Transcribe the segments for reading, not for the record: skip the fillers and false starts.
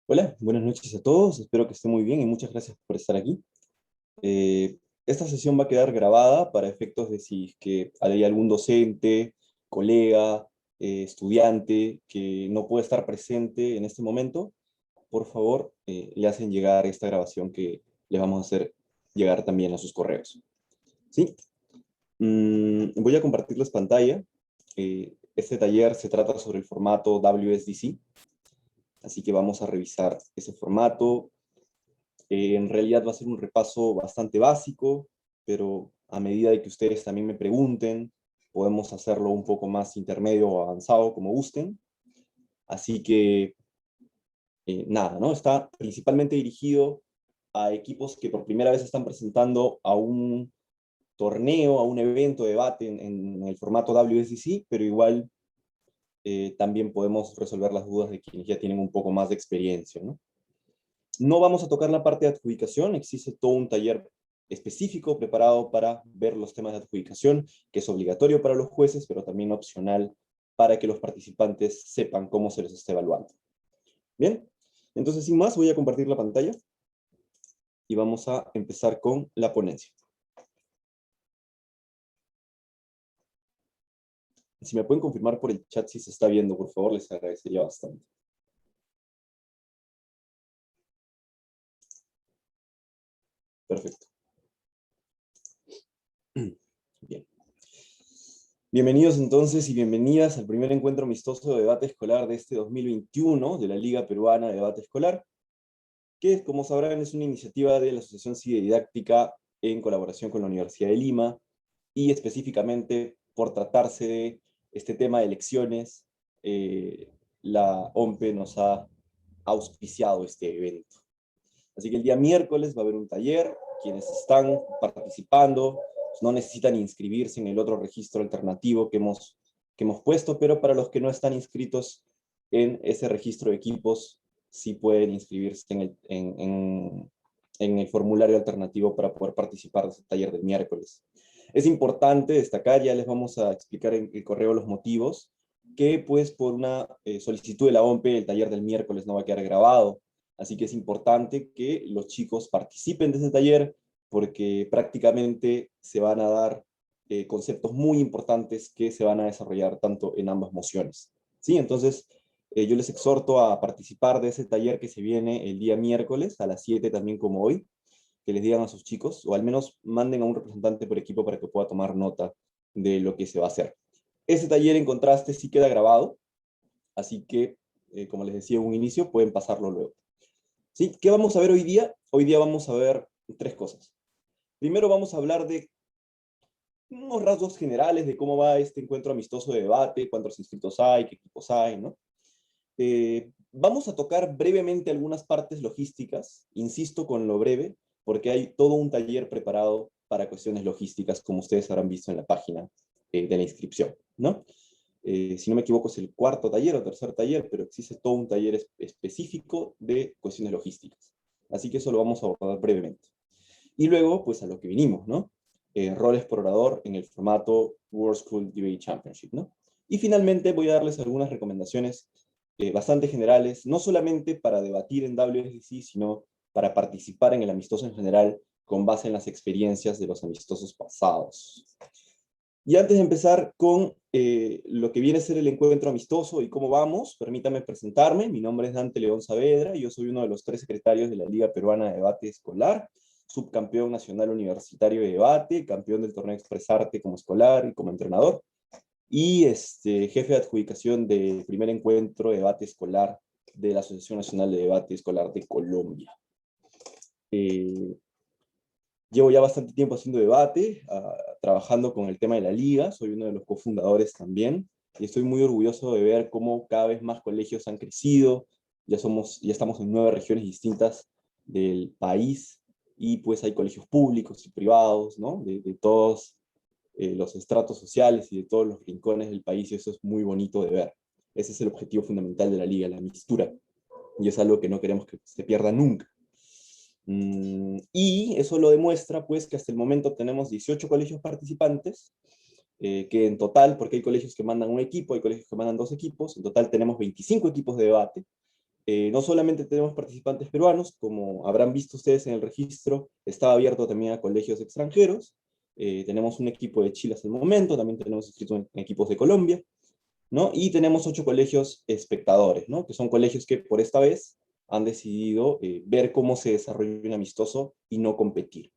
Hola, buenas noches a todos, espero que estén muy bien y muchas gracias por estar aquí. Esta sesión va a quedar grabada para efectos de si es que hay algún docente, colega, estudiante que no puede estar presente en este momento. Por favor, le hacen llegar esta grabación que le vamos a hacer llegar también a sus correos. ¿Sí? Voy a compartirles pantalla. Este taller se trata sobre el formato WSDC, así que vamos a revisar ese formato. En realidad va a ser un repaso bastante básico, pero a medida de que ustedes también me pregunten, podemos hacerlo un poco más intermedio o avanzado, como gusten. Así que, nada, ¿no? Está principalmente dirigido a equipos que por primera vez están presentando a un torneo, a un evento, debate en el formato WSDC, pero igual también podemos resolver las dudas de quienes ya tienen un poco más de experiencia, ¿no? No vamos a tocar la parte de adjudicación, existe todo un taller específico preparado para ver los temas de adjudicación, que es obligatorio para los jueces, pero también opcional para que los participantes sepan cómo se les está evaluando. Bien, entonces sin más voy a compartir la pantalla y vamos a empezar con la ponencia. Si me pueden confirmar por el chat si se está viendo, por favor, les agradecería bastante. Perfecto. Bien. Bienvenidos entonces y bienvenidas al primer encuentro amistoso de debate escolar de este 2021 de la Liga Peruana de Debate Escolar, que, como sabrán, es una iniciativa de la Asociación CIDE Didáctica en colaboración con la Universidad de Lima, y específicamente por tratarse de este tema de elecciones, la OMPE nos ha auspiciado este evento. Así que el día miércoles va a haber un taller. Quienes están participando no necesitan inscribirse en el otro registro alternativo que hemos puesto, pero para los que no están inscritos en ese registro de equipos, sí pueden inscribirse en el formulario alternativo para poder participar de ese taller del miércoles. Es importante destacar, ya les vamos a explicar en el correo los motivos, que pues por una solicitud de la OMPE el taller del miércoles no va a quedar grabado. Así que es importante que los chicos participen de ese taller porque prácticamente se van a dar conceptos muy importantes que se van a desarrollar tanto en ambas mociones. ¿Sí? Entonces, yo les exhorto a participar de ese taller que se viene el día miércoles a las 7 también como hoy, que les digan a sus chicos, o al menos manden a un representante por equipo para que pueda tomar nota de lo que se va a hacer. Ese taller en contraste sí queda grabado, así que, como les decía en un inicio, pueden pasarlo luego. ¿Sí? ¿Qué vamos a ver hoy día? Hoy día vamos a ver tres cosas. Primero vamos a hablar de unos rasgos generales de cómo va este encuentro amistoso de debate, cuántos inscritos hay, qué equipos hay, ¿no? Vamos a tocar brevemente algunas partes logísticas, insisto con lo breve, porque hay todo un taller preparado para cuestiones logísticas, como ustedes habrán visto en la página de la inscripción, ¿no? Si no me equivoco es el cuarto taller o tercer taller, pero existe todo un taller específico de cuestiones logísticas. Así que eso lo vamos a abordar brevemente. Y luego, pues a lo que vinimos, ¿no? Roles por orador en el formato World School Debate Championship, ¿no? Y finalmente voy a darles algunas recomendaciones bastante generales, no solamente para debatir en WSDC, sino para participar en el amistoso en general con base en las experiencias de los amistosos pasados. Y antes de empezar con lo que viene a ser el encuentro amistoso y cómo vamos, permítame presentarme. Mi nombre es Dante León Saavedra y yo soy uno de los 3 secretarios de la Liga Peruana de Debate Escolar, subcampeón nacional universitario de debate, campeón del torneo Expresarte como escolar y como entrenador, y jefe de adjudicación del primer encuentro de debate escolar de la Asociación Nacional de Debate Escolar de Colombia. Llevo ya bastante tiempo haciendo debate, trabajando con el tema de la liga, soy uno de los cofundadores también, y estoy muy orgulloso de ver cómo cada vez más colegios han crecido, ya estamos en 9 regiones distintas del país, y pues hay colegios públicos y privados, ¿no? De todos los estratos sociales y de todos los rincones del país, y eso es muy bonito de ver. Ese es el objetivo fundamental de la liga, la mistura, y es algo que no queremos que se pierda nunca. Y eso lo demuestra, pues, que hasta el momento tenemos 18 colegios participantes, que en total, porque hay colegios que mandan un equipo, hay colegios que mandan 2 equipos, en total tenemos 25 equipos de debate, No solamente tenemos participantes peruanos, como habrán visto ustedes en el registro, estaba abierto también a colegios extranjeros. Tenemos un equipo de Chile hasta el momento, también tenemos inscritos en equipos de Colombia, ¿no? Y tenemos 8 colegios espectadores, ¿no? Que son colegios que por esta vez han decidido ver cómo se desarrolla un amistoso y no competir.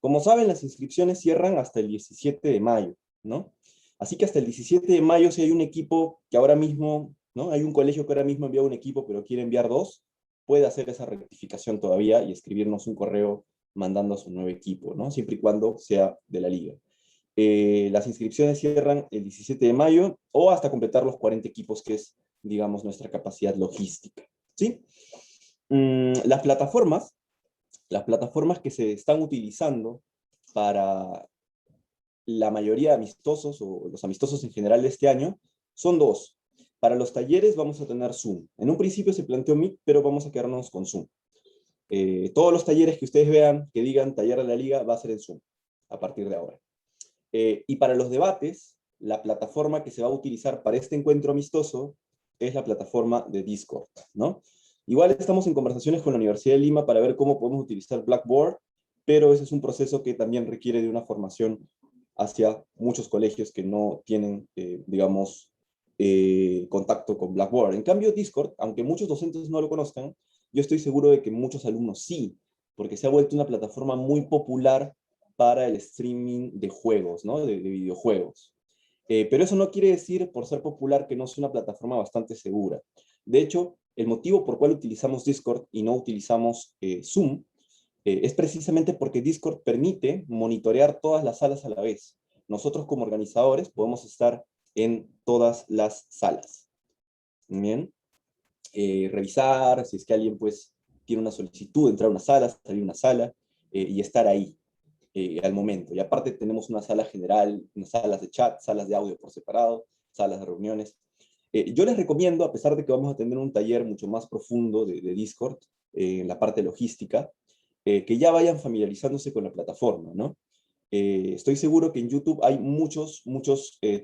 Como saben, las inscripciones cierran hasta el 17 de mayo, ¿no? Así que hasta el 17 de mayo, si hay un equipo que ahora mismo, ¿no? Hay un colegio que ahora mismo envía un equipo, pero quiere enviar 2, puede hacer esa rectificación todavía y escribirnos un correo mandando a su nuevo equipo, ¿no? Siempre y cuando sea de la liga. Las inscripciones cierran el 17 de mayo o hasta completar los 40 equipos, que es, digamos, nuestra capacidad logística, ¿sí? Las plataformas que se están utilizando para la mayoría de amistosos o los amistosos en general de este año son 2. Para los talleres vamos a tener Zoom. En un principio se planteó Meet, pero vamos a quedarnos con Zoom. Todos los talleres que ustedes vean que digan taller de la liga va a ser en Zoom a partir de ahora. Y para los debates, la plataforma que se va a utilizar para este encuentro amistoso es la plataforma de Discord, ¿no? Igual estamos en conversaciones con la Universidad de Lima para ver cómo podemos utilizar Blackboard, pero ese es un proceso que también requiere de una formación hacia muchos colegios que no tienen, digamos, contacto con Blackboard. En cambio, Discord, aunque muchos docentes no lo conozcan, yo estoy seguro de que muchos alumnos sí, porque se ha vuelto una plataforma muy popular para el streaming de juegos, ¿no? De videojuegos. Pero eso no quiere decir, por ser popular, que no sea una plataforma bastante segura. De hecho, el motivo por cual utilizamos Discord y no utilizamos Zoom es precisamente porque Discord permite monitorear todas las salas a la vez. Nosotros como organizadores podemos estar en todas las salas. Bien, revisar si es que alguien pues tiene una solicitud de entrar a una sala, salir a una sala y estar ahí al momento. Y aparte tenemos una sala general, unas salas de chat, salas de audio por separado, salas de reuniones. Yo les recomiendo, a pesar de que vamos a tener un taller mucho más profundo de Discord, en la parte logística, que ya vayan familiarizándose con la plataforma, ¿no? Estoy seguro que en YouTube hay muchos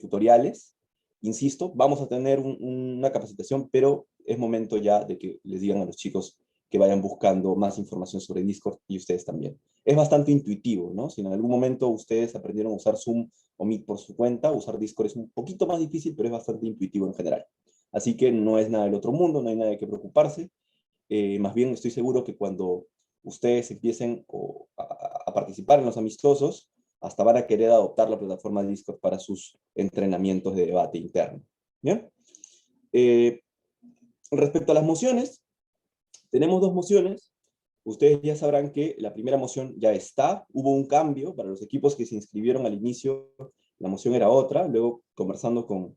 tutoriales. Insisto, vamos a tener una capacitación, pero es momento ya de que les digan a los chicos que vayan buscando más información sobre Discord y ustedes también. Es bastante intuitivo, ¿no? Si en algún momento ustedes aprendieron a usar Zoom o Meet por su cuenta, usar Discord es un poquito más difícil, pero es bastante intuitivo en general. Así que no es nada del otro mundo, no hay nada de qué preocuparse. Más bien estoy seguro que cuando ustedes empiecen a participar en los amistosos, hasta van a querer adoptar la plataforma de Discord para sus entrenamientos de debate interno. ¿Bien? Respecto a las mociones, tenemos 2 mociones. Ustedes ya sabrán que la primera moción ya está, hubo un cambio para los equipos que se inscribieron al inicio, la moción era otra, luego conversando con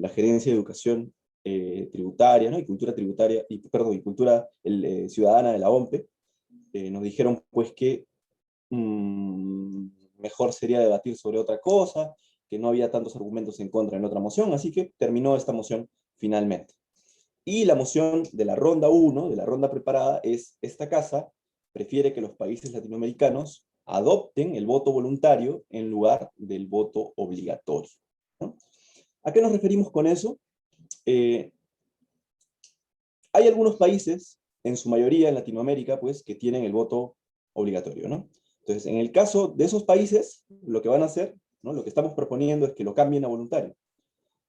la Gerencia de Educación Tributaria, ¿no? Y Cultura Tributaria, perdón, y Cultura Ciudadana de la OMPE, nos dijeron pues que mejor sería debatir sobre otra cosa, que no había tantos argumentos en contra en otra moción, así que terminó esta moción finalmente. Y la moción de la ronda 1, de la ronda preparada, es: esta casa prefiere que los países latinoamericanos adopten el voto voluntario en lugar del voto obligatorio, ¿no? ¿A qué nos referimos con eso? Hay algunos países, en su mayoría en Latinoamérica, pues, que tienen el voto obligatorio, ¿no? Entonces, en el caso de esos países, lo que van a hacer, ¿no? Lo que estamos proponiendo es que lo cambien a voluntario.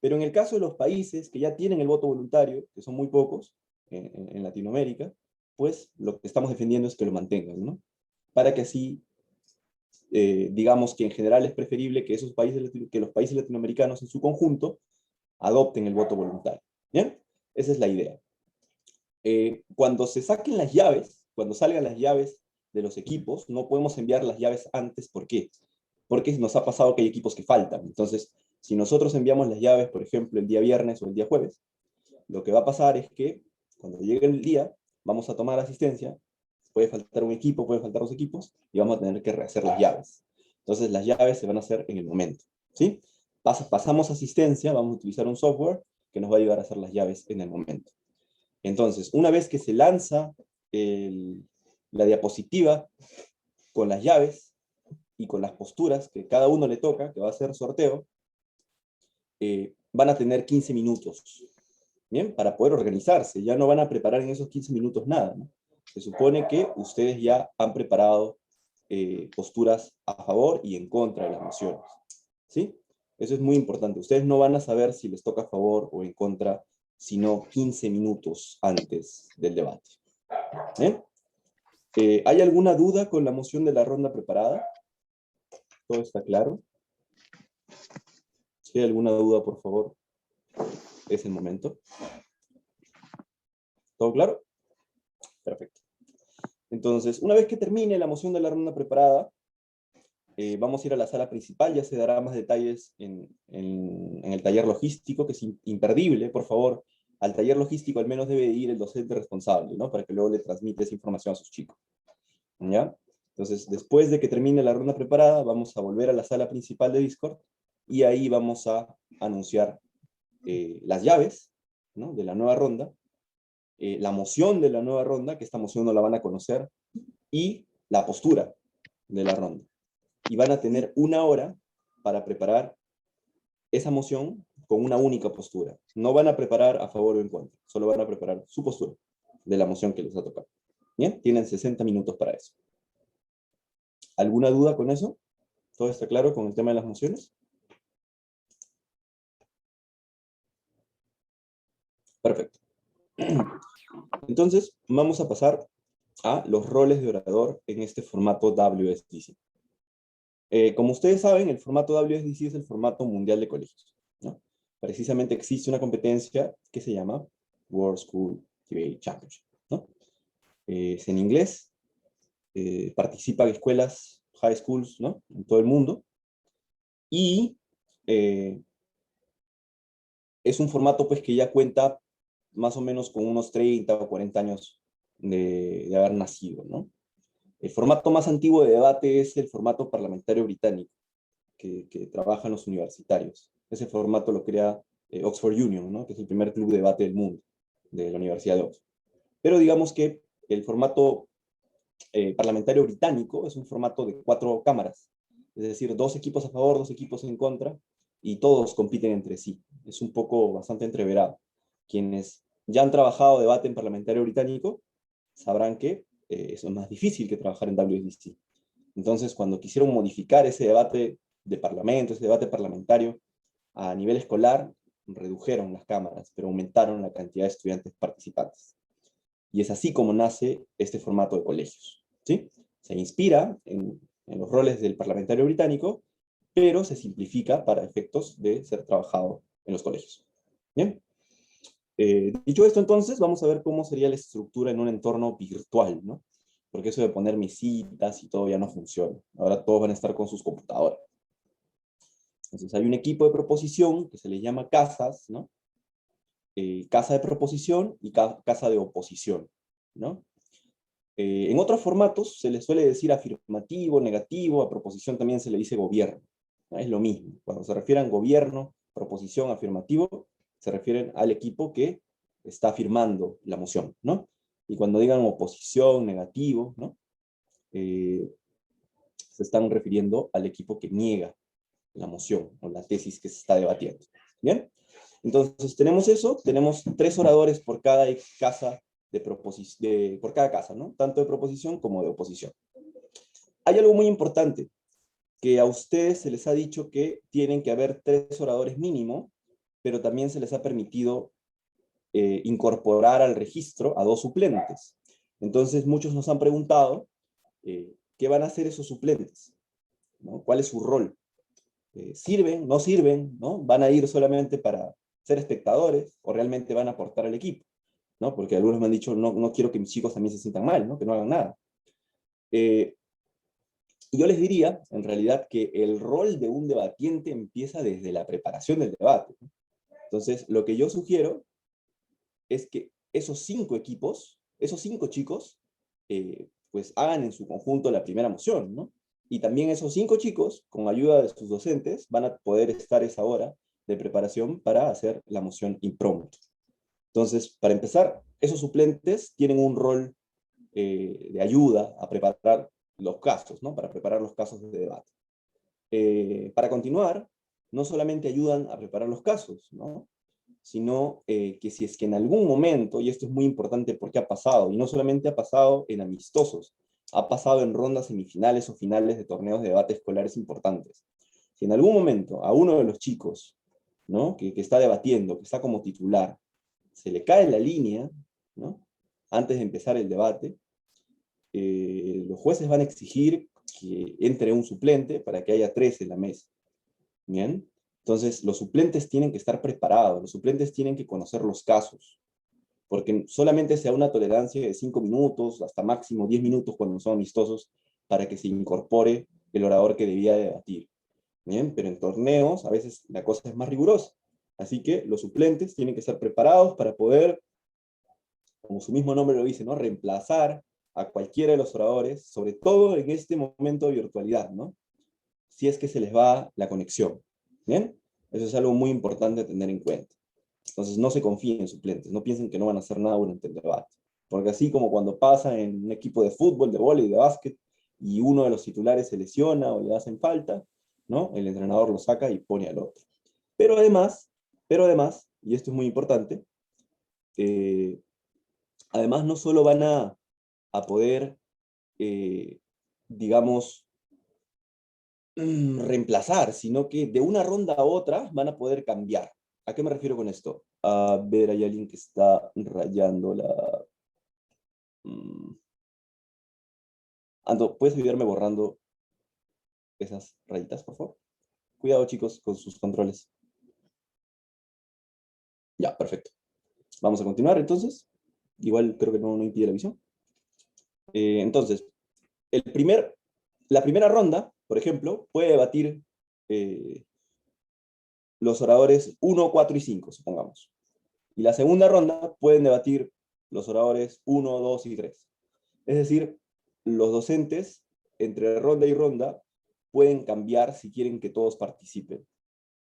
Pero en el caso de los países que ya tienen el voto voluntario, que son muy pocos en Latinoamérica, pues lo que estamos defendiendo es que lo mantengan, ¿no? Para que así, digamos que en general es preferible que, que los países latinoamericanos en su conjunto adopten el voto voluntario. ¿Bien? Esa es la idea. Cuando se saquen las llaves, cuando salgan las llaves de los equipos, no podemos enviar las llaves antes. ¿Por qué? Porque nos ha pasado que hay equipos que faltan. Entonces, si nosotros enviamos las llaves, por ejemplo, el día viernes o el día jueves, lo que va a pasar es que cuando llegue el día, vamos a tomar asistencia, puede faltar un equipo, pueden faltar 2 equipos, y vamos a tener que rehacer las llaves. Entonces, las llaves se van a hacer en el momento, ¿sí? Pasamos asistencia, vamos a utilizar un software que nos va a ayudar a hacer las llaves en el momento. Entonces, una vez que se lanza la diapositiva con las llaves y con las posturas que cada uno le toca, que va a ser sorteo, van a tener 15 minutos. Bien, para poder organizarse. Ya no van a preparar en esos 15 minutos nada, ¿no? Se supone que ustedes ya han preparado posturas a favor y en contra de las mociones, ¿sí? Eso es muy importante. Ustedes no van a saber si les toca a favor o en contra, sino 15 minutos antes del debate. ¿Bien? ¿Hay alguna duda con la moción de la ronda preparada? ¿Todo está claro? Si hay alguna duda, por favor, es el momento. ¿Todo claro? Perfecto. Entonces, una vez que termine la moción de la ronda preparada, vamos a ir a la sala principal, ya se dará más detalles en el taller logístico, que es imperdible, por favor. Al taller logístico al menos debe ir el docente responsable, ¿no? Para que luego le transmita esa información a sus chicos. ¿Ya? Entonces, después de que termine la ronda preparada, vamos a volver a la sala principal de Discord, y ahí vamos a anunciar las llaves, ¿no? De la nueva ronda, la moción de la nueva ronda, que esta moción no la van a conocer, y la postura de la ronda. Y van a tener 1 hora para preparar esa moción con una única postura. No van a preparar a favor o en contra, solo van a preparar su postura de la moción que les ha tocado. ¿Bien? Tienen 60 minutos para eso. ¿Alguna duda con eso? ¿Todo está claro con el tema de las mociones? Perfecto. Entonces, vamos a pasar a los roles de orador en este formato WSDC. Como ustedes saben, el formato WSDC es el formato mundial de colegios, ¿no? Precisamente existe una competencia que se llama World School Debate Championship, ¿no? Es en inglés, participan escuelas, high schools, ¿no? En todo el mundo, y es un formato pues que ya cuenta más o menos con unos 30 o 40 años de haber nacido, ¿no? El formato más antiguo de debate es el formato parlamentario británico, que trabajan los universitarios. Ese formato lo crea Oxford Union, ¿no? Que es el primer club de debate del mundo, de la Universidad de Oxford. Pero digamos que el formato parlamentario británico es un formato de 4 cámaras, es decir, 2 equipos a favor, 2 equipos en contra, y todos compiten entre sí. Es un poco bastante entreverado. Quienes ya han trabajado debate en parlamentario británico sabrán que eso es más difícil que trabajar en WSDC. Entonces, cuando quisieron modificar ese debate de parlamento, ese debate parlamentario a nivel escolar, redujeron las cámaras, pero aumentaron la cantidad de estudiantes participantes. Y es así como nace este formato de colegios, ¿sí? Se inspira en los roles del parlamentario británico, pero se simplifica para efectos de ser trabajado en los colegios. ¿Bien? Dicho esto, entonces, vamos a ver cómo sería la estructura en un entorno virtual, ¿no? Porque eso de poner mis citas y todo ya no funciona. Ahora todos van a estar con sus computadoras. Entonces hay un equipo de proposición que se le llama casas, ¿no? Casa de proposición y casa de oposición, ¿no? En otros formatos se le suele decir afirmativo, negativo, a proposición también se le dice gobierno, ¿no? Es lo mismo. Cuando se refieren gobierno, proposición, afirmativo, se refieren al equipo que está afirmando la moción, ¿no? Y cuando digan oposición, negativo, ¿no? Se están refiriendo al equipo que niega la moción o la tesis que se está debatiendo. ¿Bien? Entonces tenemos eso, tenemos 3 oradores por cada casa por cada casa, ¿no? Tanto de proposición como de oposición. Hay algo muy importante, que a ustedes se les ha dicho que tienen que haber 3 oradores mínimo, pero también se les ha permitido incorporar al registro a 2 suplentes. Entonces muchos nos han preguntado ¿qué van a hacer esos suplentes? ¿No? ¿Cuál es su rol? ¿Sirven? ¿No sirven? ¿No? ¿Van a ir solamente para ser espectadores o realmente van a aportar al equipo? ¿No? Porque algunos me han dicho, no, no quiero que mis chicos también se sientan mal, ¿no? Que no hagan nada. Y yo les diría, en realidad, que el rol de un debatiente empieza desde la preparación del debate, ¿no? Entonces, lo que yo sugiero es que esos 5 equipos, esos 5 chicos, pues hagan en su conjunto la primera moción, ¿no? Y también esos 5 chicos, con ayuda de sus docentes, van a poder estar esa hora de preparación para hacer la moción impromptu. Entonces, para empezar, esos suplentes tienen un rol de ayuda a preparar los casos, ¿no? Para preparar los casos de debate. Para continuar, no solamente ayudan a preparar los casos, ¿no? sino que si es que en algún momento, y esto es muy importante porque ha pasado, y no solamente ha pasado en amistosos, ha pasado en rondas semifinales o finales de torneos de debate escolares importantes. Si en algún momento a uno de los chicos, ¿no? que está debatiendo, que está como titular, se le cae la línea, ¿no? Antes de empezar el debate, los jueces van a exigir que entre un suplente para que haya 3 en la mesa. ¿Bien? Entonces, los suplentes tienen que estar preparados, los suplentes tienen que conocer los casos, porque solamente se da una tolerancia de 5 minutos, hasta máximo 10 minutos cuando son amistosos, para que se incorpore el orador que debía debatir. ¿Bien? Pero en torneos a veces la cosa es más rigurosa. Así que los suplentes tienen que estar preparados para poder, como su mismo nombre lo dice, ¿no? Reemplazar a cualquiera de los oradores, sobre todo en este momento de virtualidad, ¿no? Si es que se les va la conexión. ¿Bien? Eso es algo muy importante a tener en cuenta. Entonces no se confíen en suplentes, no piensen que no van a hacer nada durante el debate. Porque así como cuando pasa en un equipo de fútbol, de vóley, de básquet, y uno de los titulares se lesiona o le hacen falta, ¿no? El entrenador lo saca y pone al otro. Pero además, y esto es muy importante, eh, además no solo van a poder, digamos, reemplazar, sino que de una ronda a otra van a poder cambiar. ¿A qué me refiero con esto? A ver, hay alguien que está rayando la... Ando, ¿puedes ayudarme borrando esas rayitas, por favor? Cuidado, chicos, con sus controles. Ya, perfecto. Vamos a continuar, entonces. Igual creo que no impide la visión. Entonces, la primera ronda, por ejemplo, puede debatir los oradores 1, 4 y 5, supongamos. Y la segunda ronda pueden debatir los oradores 1, 2 y 3. Es decir, los docentes, entre ronda y ronda, pueden cambiar si quieren que todos participen.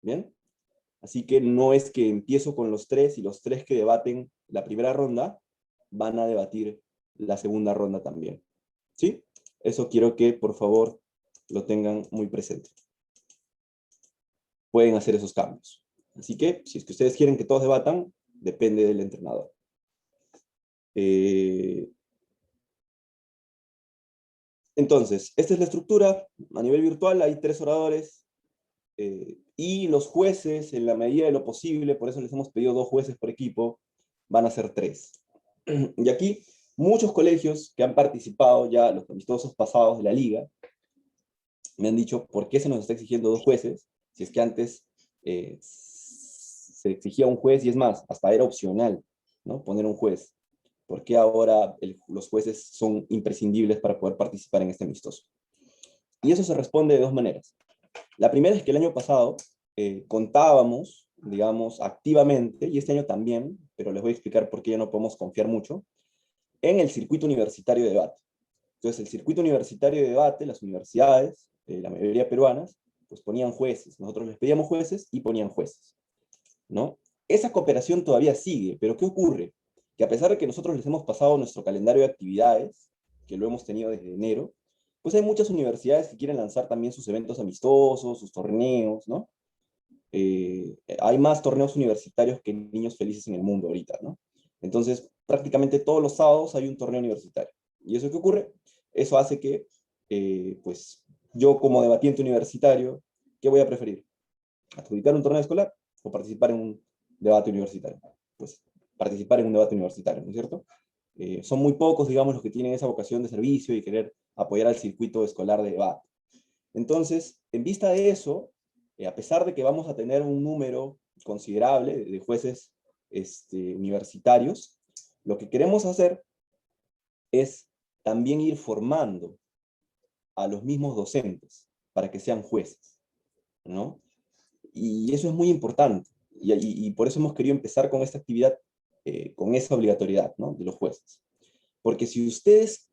¿Bien? Así que no es que empiezo con los 3 y los 3 que debaten la primera ronda van a debatir la segunda ronda también. ¿Sí? Eso quiero que, por favor, lo tengan muy presente. Pueden hacer esos cambios. Así que, si es que ustedes quieren que todos debatan, depende del entrenador. Entonces, esta es la estructura. A nivel virtual hay 3 oradores y los jueces, en la medida de lo posible, por eso les hemos pedido 2 jueces por equipo, van a ser 3. Y aquí, muchos colegios que han participado ya, los amistosos pasados de la liga, me han dicho, ¿por qué se nos está exigiendo 2 jueces? Si es que antes se exigía un juez, y es más, hasta era opcional, ¿no? Poner un juez. ¿Por qué ahora los jueces son imprescindibles para poder participar en este amistoso? Y eso se responde de 2 maneras. La primera es que el año pasado contábamos, digamos, activamente, y este año también, pero les voy a explicar por qué ya no podemos confiar mucho, en el circuito universitario de debate. Entonces, el circuito universitario de debate, las universidades, la mayoría peruanas, pues ponían jueces. Nosotros les pedíamos jueces y ponían jueces, ¿no? Esa cooperación todavía sigue, pero ¿qué ocurre? Que a pesar de que nosotros les hemos pasado nuestro calendario de actividades, que lo hemos tenido desde enero, pues hay muchas universidades que quieren lanzar también sus eventos amistosos, sus torneos, ¿no? Hay más torneos universitarios que niños felices en el mundo ahorita, ¿no? Entonces, prácticamente todos los sábados hay un torneo universitario. ¿Y eso qué ocurre? Eso hace que, pues, yo como debatiente universitario, ¿qué voy a preferir? ¿Adjudicar un torneo escolar o participar en un debate universitario? Pues participar en un debate universitario, ¿no es cierto? Son muy pocos, digamos, los que tienen esa vocación de servicio y querer apoyar al circuito escolar de debate. Entonces, en vista de eso, a pesar de que vamos a tener un número considerable de jueces universitarios, lo que queremos hacer es también ir formando a los mismos docentes para que sean jueces, ¿no? Y eso es muy importante. Y por eso hemos querido empezar con esta actividad, con esa obligatoriedad, ¿no? De los jueces. Porque si ustedes,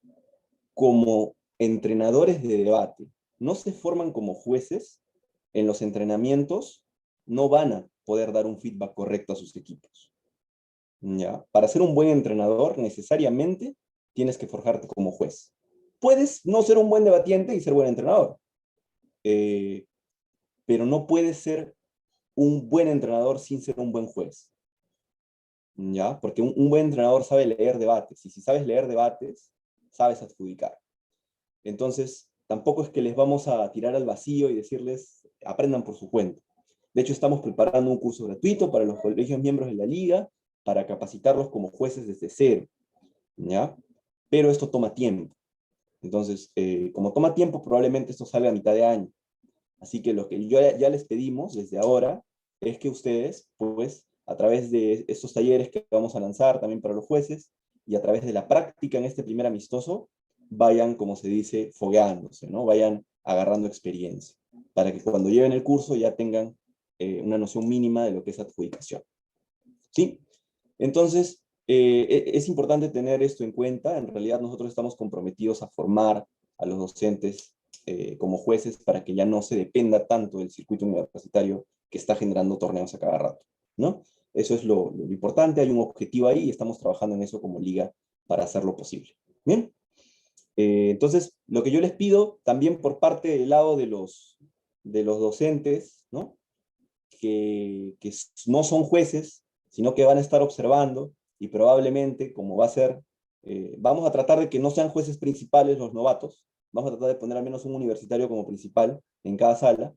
como entrenadores de debate, no se forman como jueces, en los entrenamientos no van a poder dar un feedback correcto a sus equipos. ¿Ya? Para ser un buen entrenador, necesariamente tienes que forjarte como juez. Puedes no ser un buen debatiente y ser buen entrenador, pero no puedes ser un buen entrenador sin ser un buen juez. ¿ya? Porque un buen entrenador sabe leer debates, y si sabes leer debates, sabes adjudicar. Entonces, tampoco es que les vamos a tirar al vacío y decirles, aprendan por su cuenta. De hecho, estamos preparando un curso gratuito para los colegios miembros de la liga, para capacitarlos como jueces desde cero, ¿ya? Pero esto toma tiempo. Entonces, como toma tiempo, probablemente esto salga a mitad de año. Así que lo que ya les pedimos desde ahora es que ustedes, pues, a través de estos talleres que vamos a lanzar también para los jueces y a través de la práctica en este primer amistoso, vayan, como se dice, fogueándose, ¿no? Vayan agarrando experiencia, para que cuando lleven el curso ya tengan una noción mínima de lo que es adjudicación. ¿Sí? Entonces, es importante tener esto en cuenta. En realidad nosotros estamos comprometidos a formar a los docentes como jueces para que ya no se dependa tanto del circuito universitario que está generando torneos a cada rato, ¿no? Eso es lo importante, hay un objetivo ahí y estamos trabajando en eso como liga para hacerlo posible. Bien, entonces lo que yo les pido también por parte del lado de los docentes, ¿no? Que no son jueces, sino que van a estar observando y probablemente, como va a ser, vamos a tratar de que no sean jueces principales los novatos, vamos a tratar de poner al menos un universitario como principal en cada sala,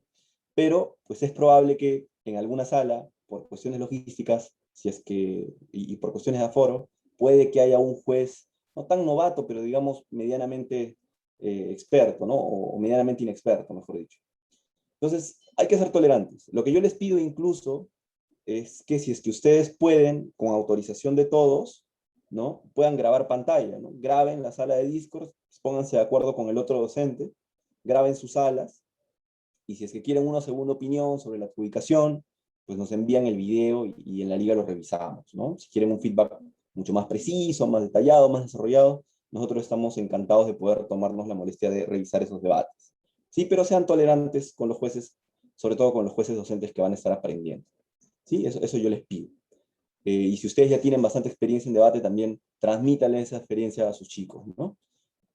pero pues es probable que en alguna sala, por cuestiones logísticas, si es que, y por cuestiones de aforo, puede que haya un juez, no tan novato, pero digamos medianamente experto, ¿no? O medianamente inexperto, mejor dicho. Entonces, hay que ser tolerantes. Lo que yo les pido incluso es que si es que ustedes pueden, con autorización de todos, ¿no? Puedan grabar pantalla, ¿no? Graben la sala de Discord, pónganse de acuerdo con el otro docente, graben sus salas, y si es que quieren una segunda opinión sobre la adjudicación, pues nos envían el video y en la liga lo revisamos, ¿no? Si quieren un feedback mucho más preciso, más detallado, más desarrollado, nosotros estamos encantados de poder tomarnos la molestia de revisar esos debates. Sí, pero sean tolerantes con los jueces, sobre todo con los jueces docentes que van a estar aprendiendo. ¿Sí? Eso yo les pido. Y si ustedes ya tienen bastante experiencia en debate, también transmítanle esa experiencia a sus chicos, ¿no?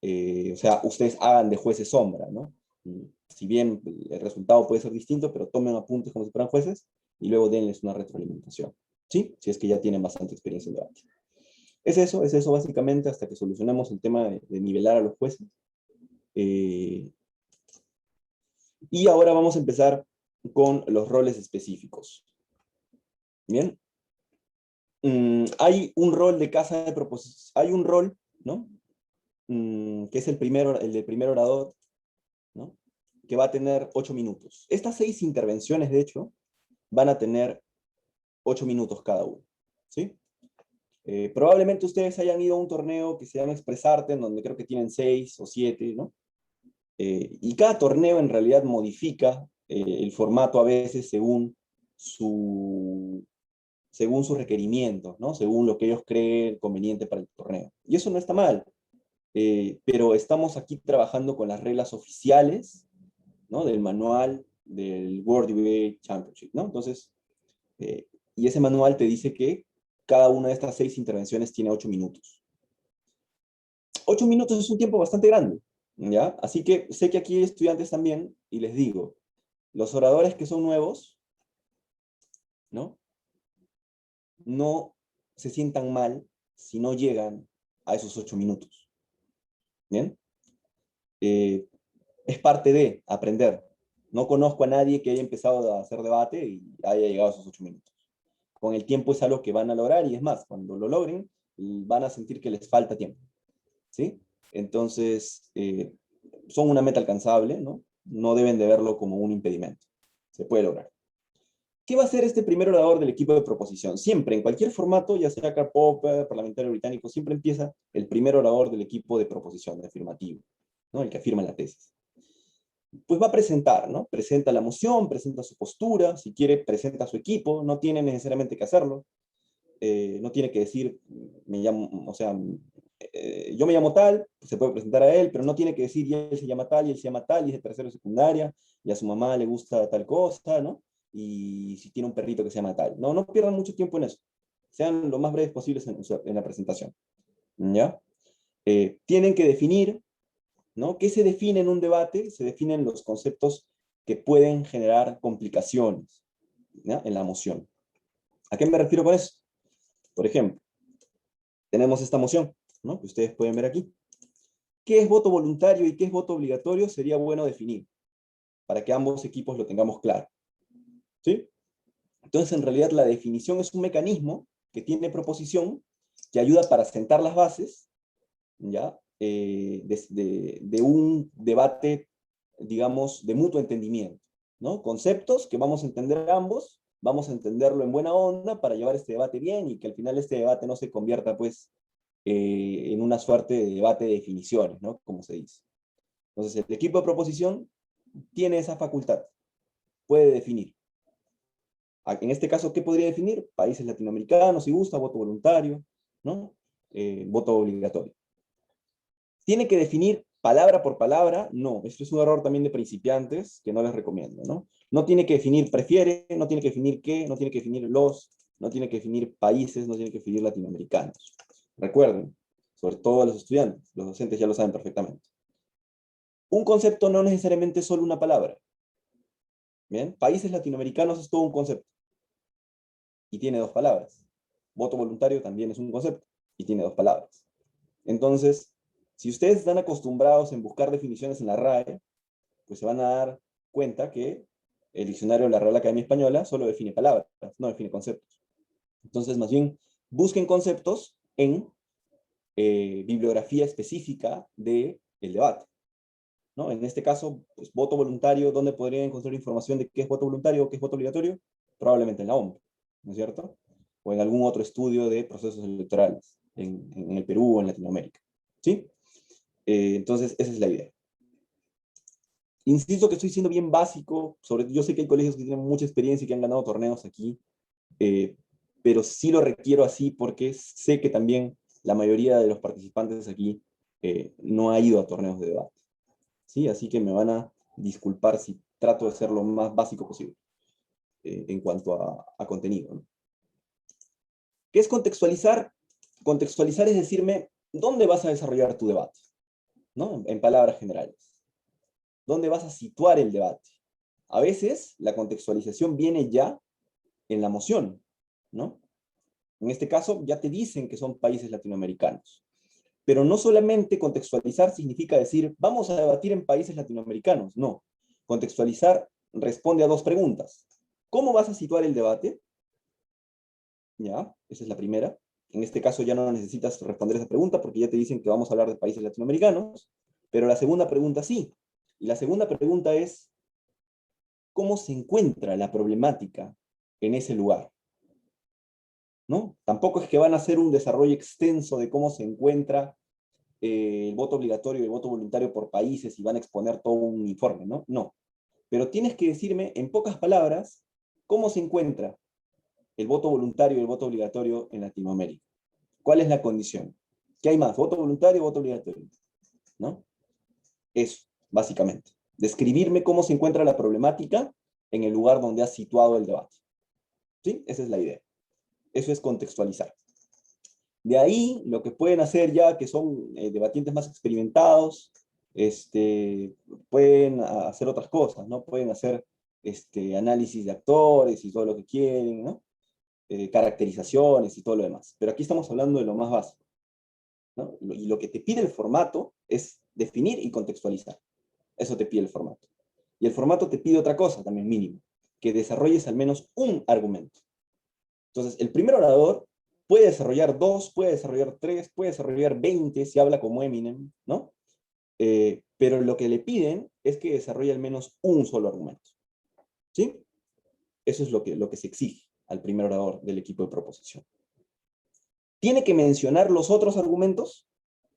O sea, ustedes hagan de jueces sombra, ¿no? Si bien el resultado puede ser distinto, pero tomen apuntes como si fueran jueces y luego denles una retroalimentación, ¿sí? Si es que ya tienen bastante experiencia en debate. Es eso básicamente hasta que solucionemos el tema de nivelar a los jueces. Eh, y ahora vamos a empezar con los roles específicos. Bien, hay un rol de casa de proposición, hay un rol, ¿no? Que es el del primer orador, ¿no? Que va a tener 8 minutos. Estas 6 intervenciones, de hecho, van a tener 8 minutos cada uno, ¿sí? Probablemente ustedes hayan ido a un torneo que se llama Expresarte, en donde creo que tienen 6 o 7, ¿no? Y cada torneo en realidad modifica el formato a veces según sus requerimientos, ¿no? Según lo que ellos creen conveniente para el torneo. Y eso no está mal, pero estamos aquí trabajando con las reglas oficiales, ¿no? Del manual del World Debate Championship, ¿no? Entonces, y ese manual te dice que cada una de estas 6 intervenciones tiene 8 minutos. 8 minutos es un tiempo bastante grande, ¿ya? Así que sé que aquí hay estudiantes también, y les digo, los oradores que son nuevos, ¿no? No se sientan mal si no llegan a esos 8 minutos, ¿bien? Eh, es parte de aprender. No conozco a nadie que haya empezado a hacer debate y haya llegado a esos 8 minutos. Con el tiempo es algo que van a lograr y es más, cuando lo logren, van a sentir que les falta tiempo, ¿sí? Entonces, son una meta alcanzable, ¿no? No deben de verlo como un impedimento. Se puede lograr. ¿Qué va a hacer este primer orador del equipo de proposición? Siempre, en cualquier formato, ya sea Karl Popper, parlamentario británico, siempre empieza el primer orador del equipo de proposición, de afirmativo, ¿no? El que afirma la tesis. Pues va a presentar, ¿no? Presenta la moción, presenta su postura, si quiere presenta a su equipo, no tiene necesariamente que hacerlo, no tiene que decir, me llamo, o sea, yo me llamo tal, pues se puede presentar a él, pero no tiene que decir, y él se llama tal, y él se llama tal, y es de tercero de secundaria, y a su mamá le gusta tal cosa, ¿no? Y si tiene un perrito que se llama tal. No, no pierdan mucho tiempo en eso. Sean lo más breves posibles en la presentación, ¿ya? Tienen que definir, ¿no? ¿Qué se define en un debate? Se definen los conceptos que pueden generar complicaciones, ¿ya? En la moción. ¿A qué me refiero con eso? Por ejemplo, tenemos esta moción, ¿no? Que ustedes pueden ver aquí. ¿Qué es voto voluntario y qué es voto obligatorio? Sería bueno definir, para que ambos equipos lo tengamos claro. ¿Sí? Entonces, en realidad, la definición es un mecanismo que tiene proposición, que ayuda para sentar las bases, ¿ya? De un debate, digamos, de mutuo entendimiento, ¿no? Conceptos que vamos a entender ambos, vamos a entenderlo en buena onda para llevar este debate bien y que al final este debate no se convierta, pues, en una suerte de debate de definiciones, ¿no? Como se dice. Entonces, el equipo de proposición tiene esa facultad, puede definir. En este caso, ¿qué podría definir? Países latinoamericanos, si gusta, voto voluntario, ¿no? Voto obligatorio. ¿Tiene que definir palabra por palabra? No, esto es un error también de principiantes que no les recomiendo, ¿no? No tiene que definir prefiere, no tiene que definir qué, no tiene que definir los, no tiene que definir países, no tiene que definir latinoamericanos. Recuerden, sobre todo a los estudiantes, los docentes ya lo saben perfectamente. Un concepto no necesariamente es solo una palabra. ¿Bien? Países latinoamericanos es todo un concepto y tiene dos palabras. Voto voluntario también es un concepto y tiene dos palabras. Entonces, si ustedes están acostumbrados en buscar definiciones en la RAE, pues se van a dar cuenta que el diccionario de la Real Academia Española solo define palabras, no define conceptos. Entonces, más bien, busquen conceptos en bibliografía específica del debate, ¿no? En este caso, pues, voto voluntario, ¿dónde podrían encontrar información de qué es voto voluntario o qué es voto obligatorio? Probablemente en la OMP, ¿no es cierto? O en algún otro estudio de procesos electorales, en el Perú o en Latinoamérica, ¿sí? Entonces, esa es la idea. Insisto que estoy siendo bien básico, yo sé que hay colegios que tienen mucha experiencia y que han ganado torneos aquí, eh, pero sí lo requiero así porque sé que también la mayoría de los participantes aquí no ha ido a torneos de debate, ¿sí? Así que me van a disculpar si trato de ser lo más básico posible en cuanto a contenido, ¿no? ¿Qué es contextualizar? Contextualizar es decirme, ¿dónde vas a desarrollar tu debate? ¿No? En palabras generales. ¿Dónde vas a situar el debate? A veces la contextualización viene ya en la moción, ¿no? En este caso ya te dicen que son países latinoamericanos. Pero no solamente contextualizar significa decir, vamos a debatir en países latinoamericanos. No. Contextualizar responde a dos preguntas. ¿Cómo vas a situar el debate? ¿Ya? Esa es la primera. En este caso ya no necesitas responder esa pregunta porque ya te dicen que vamos a hablar de países latinoamericanos. Pero la segunda pregunta sí. Y la segunda pregunta es, ¿cómo se encuentra la problemática en ese lugar? ¿No? Tampoco es que van a hacer un desarrollo extenso de cómo se encuentra el voto obligatorio y el voto voluntario por países y van a exponer todo un informe, ¿no? No. Pero tienes que decirme, en pocas palabras, cómo se encuentra el voto voluntario y el voto obligatorio en Latinoamérica. ¿Cuál es la condición? ¿Qué hay más? ¿Voto voluntario o voto obligatorio? ¿No? Eso, básicamente. Describirme cómo se encuentra la problemática en el lugar donde has situado el debate. ¿Sí? Esa es la idea. Eso es contextualizar. De ahí, lo que pueden hacer ya, que son debatientes más experimentados, pueden hacer otras cosas, ¿no? Pueden hacer análisis de actores y todo lo que quieren, ¿no? Caracterizaciones y todo lo demás. Pero aquí estamos hablando de lo más básico, ¿no? Y lo que te pide el formato es definir y contextualizar. Eso te pide el formato. Y el formato te pide otra cosa también mínimo, que desarrolles al menos un argumento. Entonces, el primer orador puede desarrollar dos, puede desarrollar tres, puede desarrollar 20 si habla como Eminem, ¿no? Pero lo que le piden es que desarrolle al menos un solo argumento. ¿Sí? Eso es lo que se exige al primer orador del equipo de proposición. ¿Tiene que mencionar los otros argumentos?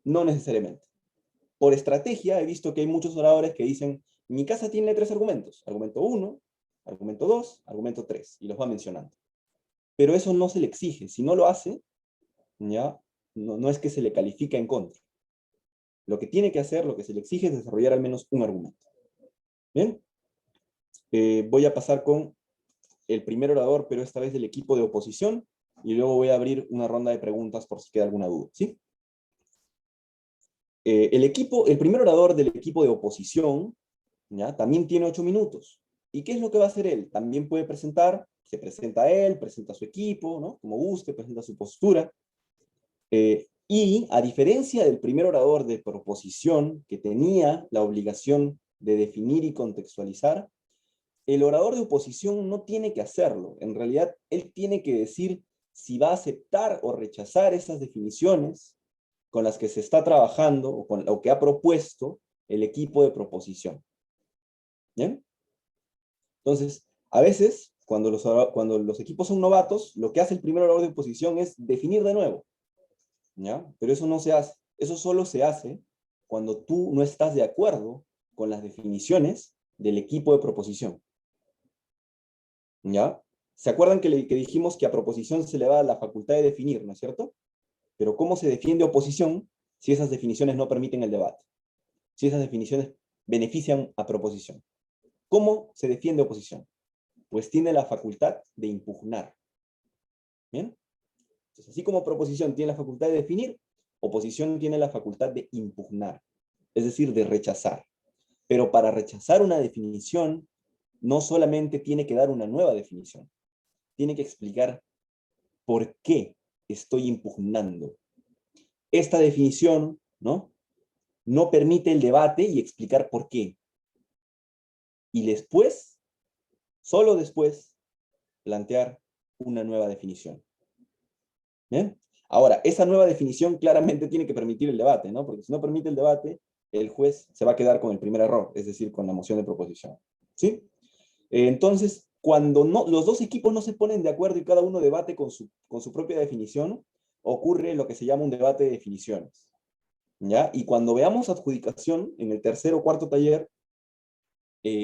No necesariamente. Por estrategia he visto que hay muchos oradores que dicen, mi casa tiene tres argumentos. Argumento 1, argumento 2, argumento 3, y los va mencionando. Pero eso no se le exige. Si no lo hace, ¿ya? No es que se le califica en contra. Lo que tiene que hacer, lo que se le exige es desarrollar al menos un argumento. ¿Bien? Voy a pasar con el primer orador, pero esta vez del equipo de oposición, y luego voy a abrir una ronda de preguntas por si queda alguna duda. ¿Sí? El primer orador del equipo de oposición, ¿ya? También tiene 8 minutos. ¿Y qué es lo que va a hacer él? También puede presentar Se presenta a él, presenta a su equipo, ¿no? Como guste, presenta su postura. Y a diferencia del primer orador de proposición, que tenía la obligación de definir y contextualizar, el orador de oposición no tiene que hacerlo. En realidad, él tiene que decir si va a aceptar o rechazar esas definiciones con las que se está trabajando o con lo que ha propuesto el equipo de proposición. ¿Bien? Entonces, a veces, cuando los equipos son novatos, lo que hace el primer orador de oposición es definir de nuevo. ¿Ya? Pero eso no se hace. Eso solo se hace cuando tú no estás de acuerdo con las definiciones del equipo de proposición. ¿Ya? ¿Se acuerdan que dijimos que a proposición se le da la facultad de definir, ¿no es cierto? Pero ¿cómo se defiende oposición si esas definiciones no permiten el debate? Si esas definiciones benefician a proposición. ¿Cómo se defiende oposición? Pues tiene la facultad de impugnar. ¿Bien? Entonces, así como proposición tiene la facultad de definir, oposición tiene la facultad de impugnar, es decir, de rechazar. Pero para rechazar una definición, no solamente tiene que dar una nueva definición, tiene que explicar por qué estoy impugnando. Esta definición, ¿no? No permite el debate y explicar por qué. Y después, solo después, plantear una nueva definición. ¿Bien? Ahora, esa nueva definición claramente tiene que permitir el debate, ¿no? Porque si no permite el debate, el juez se va a quedar con el primer error, es decir, con la moción de proposición. ¿Sí? Entonces, cuando los dos equipos no se ponen de acuerdo y cada uno debate con su propia definición, ocurre lo que se llama un debate de definiciones. ¿Ya? Y cuando veamos adjudicación, en el tercer o cuarto taller,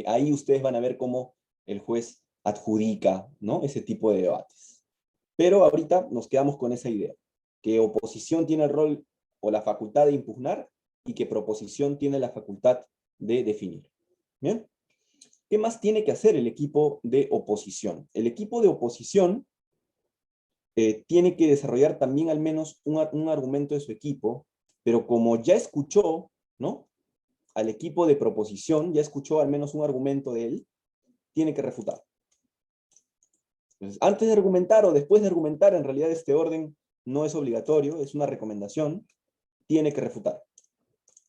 ahí ustedes van a ver cómo el juez adjudica, ¿no? Ese tipo de debates. Pero ahorita nos quedamos con esa idea, que oposición tiene el rol o la facultad de impugnar y que proposición tiene la facultad de definir. ¿Bien? ¿Qué más tiene que hacer el equipo de oposición? El equipo de oposición tiene que desarrollar también al menos un argumento de su equipo, pero como ya escuchó, ¿no? Al equipo de proposición, ya escuchó al menos un argumento de él, tiene que refutar. Entonces, antes de argumentar o después de argumentar, en realidad este orden no es obligatorio, es una recomendación, tiene que refutar.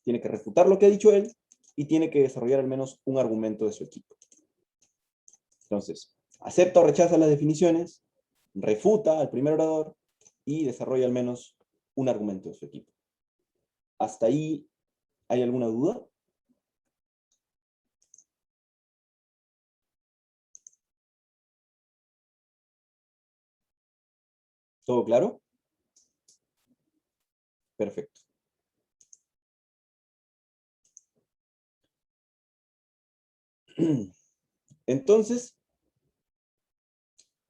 Tiene que refutar lo que ha dicho él y tiene que desarrollar al menos un argumento de su equipo. Entonces, acepta o rechaza las definiciones, refuta al primer orador y desarrolla al menos un argumento de su equipo. ¿Hasta ahí hay alguna duda? ¿Todo claro? Perfecto. Entonces,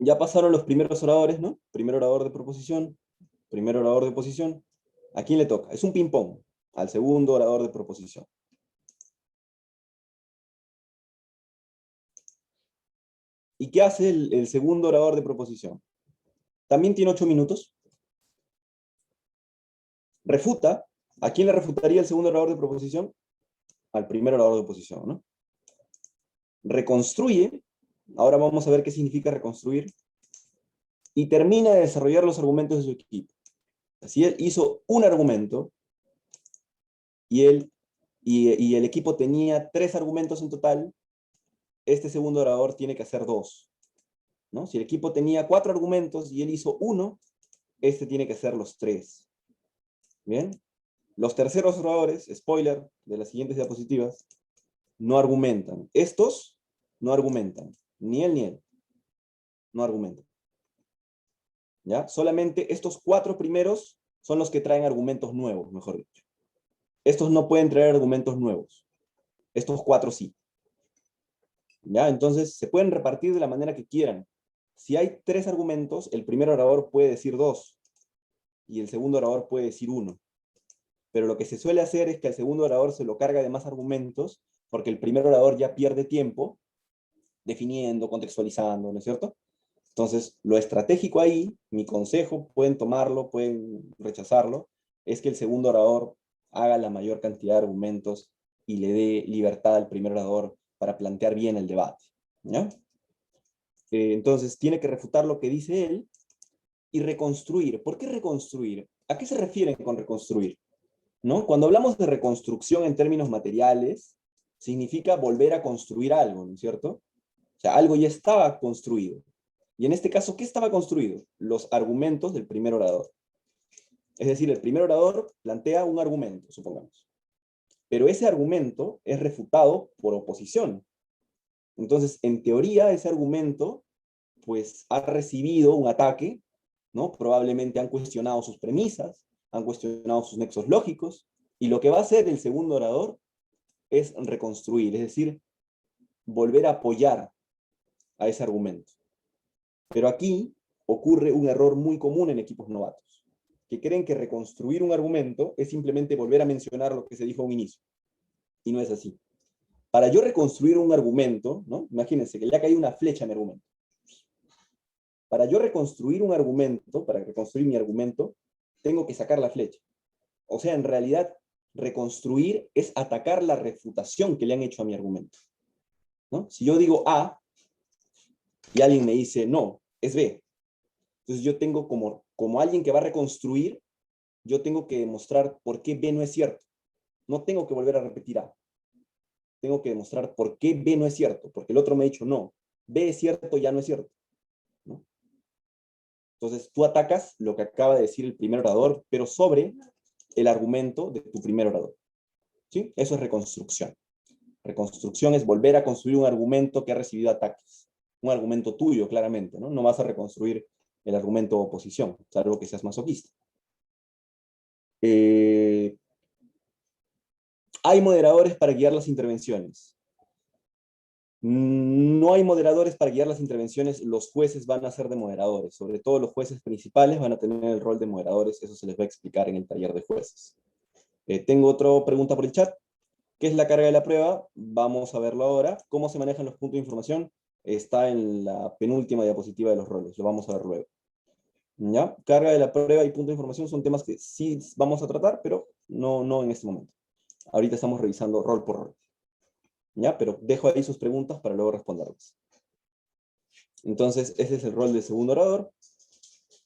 ya pasaron los primeros oradores, ¿no? Primer orador de proposición, primer orador de oposición. ¿A quién le toca? Es un ping-pong. Al segundo orador de proposición. ¿Y qué hace el segundo orador de proposición? También tiene 8 minutos. Refuta. ¿A quién le refutaría el segundo orador de proposición? Al primer orador de oposición, ¿no? Reconstruye. Ahora vamos a ver qué significa reconstruir. Y termina de desarrollar los argumentos de su equipo. Así él hizo un argumento y el equipo tenía 3 argumentos en total. Este segundo orador tiene que hacer 2. ¿No? Si el equipo tenía 4 argumentos y él hizo 1, este tiene que hacer los 3. ¿Bien? Los terceros oradores, spoiler de las siguientes diapositivas, no argumentan. Estos no argumentan. Ni él ni él. No argumentan. ¿Ya? Solamente estos 4 primeros son los que traen argumentos nuevos, mejor dicho. Estos no pueden traer argumentos nuevos. Estos 4 sí. ¿Ya? Entonces, se pueden repartir de la manera que quieran. Si hay 3 argumentos, el primer orador puede decir 2 y el segundo orador puede decir 1. Pero lo que se suele hacer es que al segundo orador se lo carga de más argumentos porque el primer orador ya pierde tiempo definiendo, contextualizando, ¿no es cierto? Entonces, lo estratégico ahí, mi consejo, pueden tomarlo, pueden rechazarlo, es que el segundo orador haga la mayor cantidad de argumentos y le dé libertad al primer orador para plantear bien el debate. ¿Ya? Entonces tiene que refutar lo que dice él y reconstruir. ¿Por qué reconstruir? ¿A qué se refieren con reconstruir? ¿No? Cuando hablamos de reconstrucción en términos materiales, significa volver a construir algo, ¿no es cierto? O sea, algo ya estaba construido. Y en este caso, ¿qué estaba construido? Los argumentos del primer orador. Es decir, el primer orador plantea un argumento, supongamos. Pero ese argumento es refutado por oposición. Entonces, en teoría, ese argumento, pues, ha recibido un ataque, ¿no? Probablemente han cuestionado sus premisas, han cuestionado sus nexos lógicos, y lo que va a hacer el segundo orador es reconstruir, es decir, volver a apoyar a ese argumento. Pero aquí ocurre un error muy común en equipos novatos, que creen que reconstruir un argumento es simplemente volver a mencionar lo que se dijo a un inicio, y no es así. Para yo reconstruir un argumento, ¿no? Imagínense que le ha caído una flecha a mi argumento. Para yo reconstruir un argumento, para reconstruir mi argumento, tengo que sacar la flecha. O sea, en realidad, reconstruir es atacar la refutación que le han hecho a mi argumento, ¿no? Si yo digo A y alguien me dice no, es B. Entonces yo tengo como alguien que va a reconstruir, yo tengo que demostrar por qué B no es cierto. No tengo que volver a repetir A. Tengo que demostrar por qué B no es cierto, porque el otro me ha dicho no. B es cierto, ya no es cierto, ¿no? Entonces tú atacas lo que acaba de decir el primer orador, pero sobre el argumento de tu primer orador. ¿Sí? Eso es reconstrucción. Reconstrucción es volver a construir un argumento que ha recibido ataques. Un argumento tuyo, claramente, ¿no? No vas a reconstruir el argumento de oposición, salvo que seas masoquista. Hay moderadores para guiar las intervenciones. No hay moderadores para guiar las intervenciones, los jueces van a ser de moderadores, sobre todo los jueces principales van a tener el rol de moderadores, eso se les va a explicar en el taller de jueces. Tengo otra pregunta por el chat. ¿Qué es la carga de la prueba? Vamos a verlo ahora. ¿Cómo se manejan los puntos de información? Está en la penúltima diapositiva de los roles, lo vamos a ver luego. ¿Ya? Carga de la prueba y punto de información son temas que sí vamos a tratar, pero no en este momento. Ahorita estamos revisando rol por rol. ¿Ya? Pero dejo ahí sus preguntas para luego responderlas. Entonces, ese es el rol del segundo orador.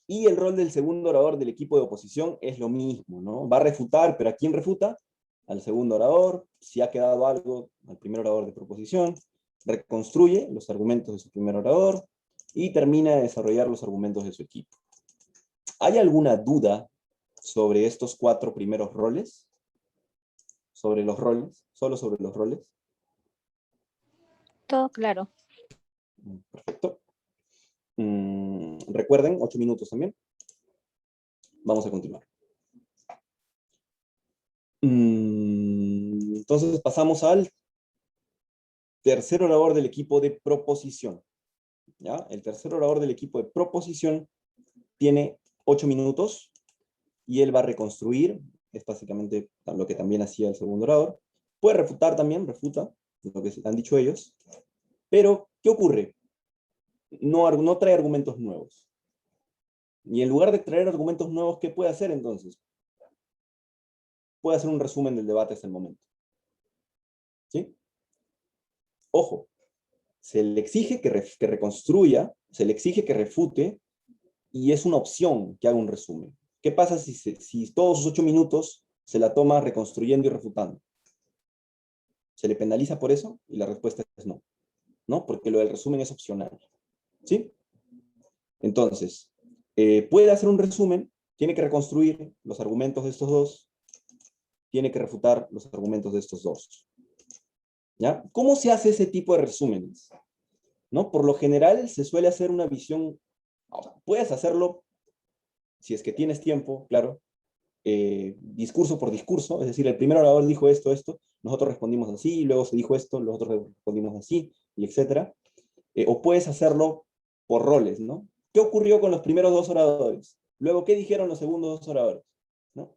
Y el rol del segundo orador del equipo de oposición es lo mismo, ¿no? Va a refutar, pero ¿a quién refuta? Al segundo orador. Si ha quedado algo, al primer orador de proposición. Reconstruye los argumentos de su primer orador y termina de desarrollar los argumentos de su equipo. ¿Hay alguna duda sobre estos 4 primeros roles? ¿Sobre los roles? ¿Solo sobre los roles? Todo claro. Perfecto. Recuerden, 8 minutos también. Vamos a continuar. Entonces pasamos al tercer orador del equipo de proposición. ¿Ya? El tercer orador del equipo de proposición tiene 8 minutos y él va a reconstruir, es básicamente lo que también hacía el segundo orador. Puede refutar también, refuta lo que han dicho ellos. Pero, ¿qué ocurre? No trae argumentos nuevos. Y en lugar de traer argumentos nuevos, ¿qué puede hacer entonces? Puede hacer un resumen del debate hasta el momento. ¿Sí? Ojo, se le exige que reconstruya, se le exige que refute, y es una opción que haga un resumen. ¿Qué pasa si todos sus 8 minutos se la toma reconstruyendo y refutando? ¿Se le penaliza por eso? Y la respuesta es no. ¿No? Porque lo del resumen es opcional. ¿Sí? Entonces, puede hacer un resumen, tiene que reconstruir los argumentos de estos dos, tiene que refutar los argumentos de estos dos. ¿Ya? ¿Cómo se hace ese tipo de resúmenes? ¿No? Por lo general se suele hacer una visión, puedes hacerlo si es que tienes tiempo, claro, discurso por discurso, es decir, el primer orador dijo esto, nosotros respondimos así, luego se dijo esto, nosotros respondimos así, y etcétera. O puedes hacerlo por roles, ¿no? ¿Qué ocurrió con los primeros 2 oradores? Luego, ¿qué dijeron los segundos 2 oradores? ¿No?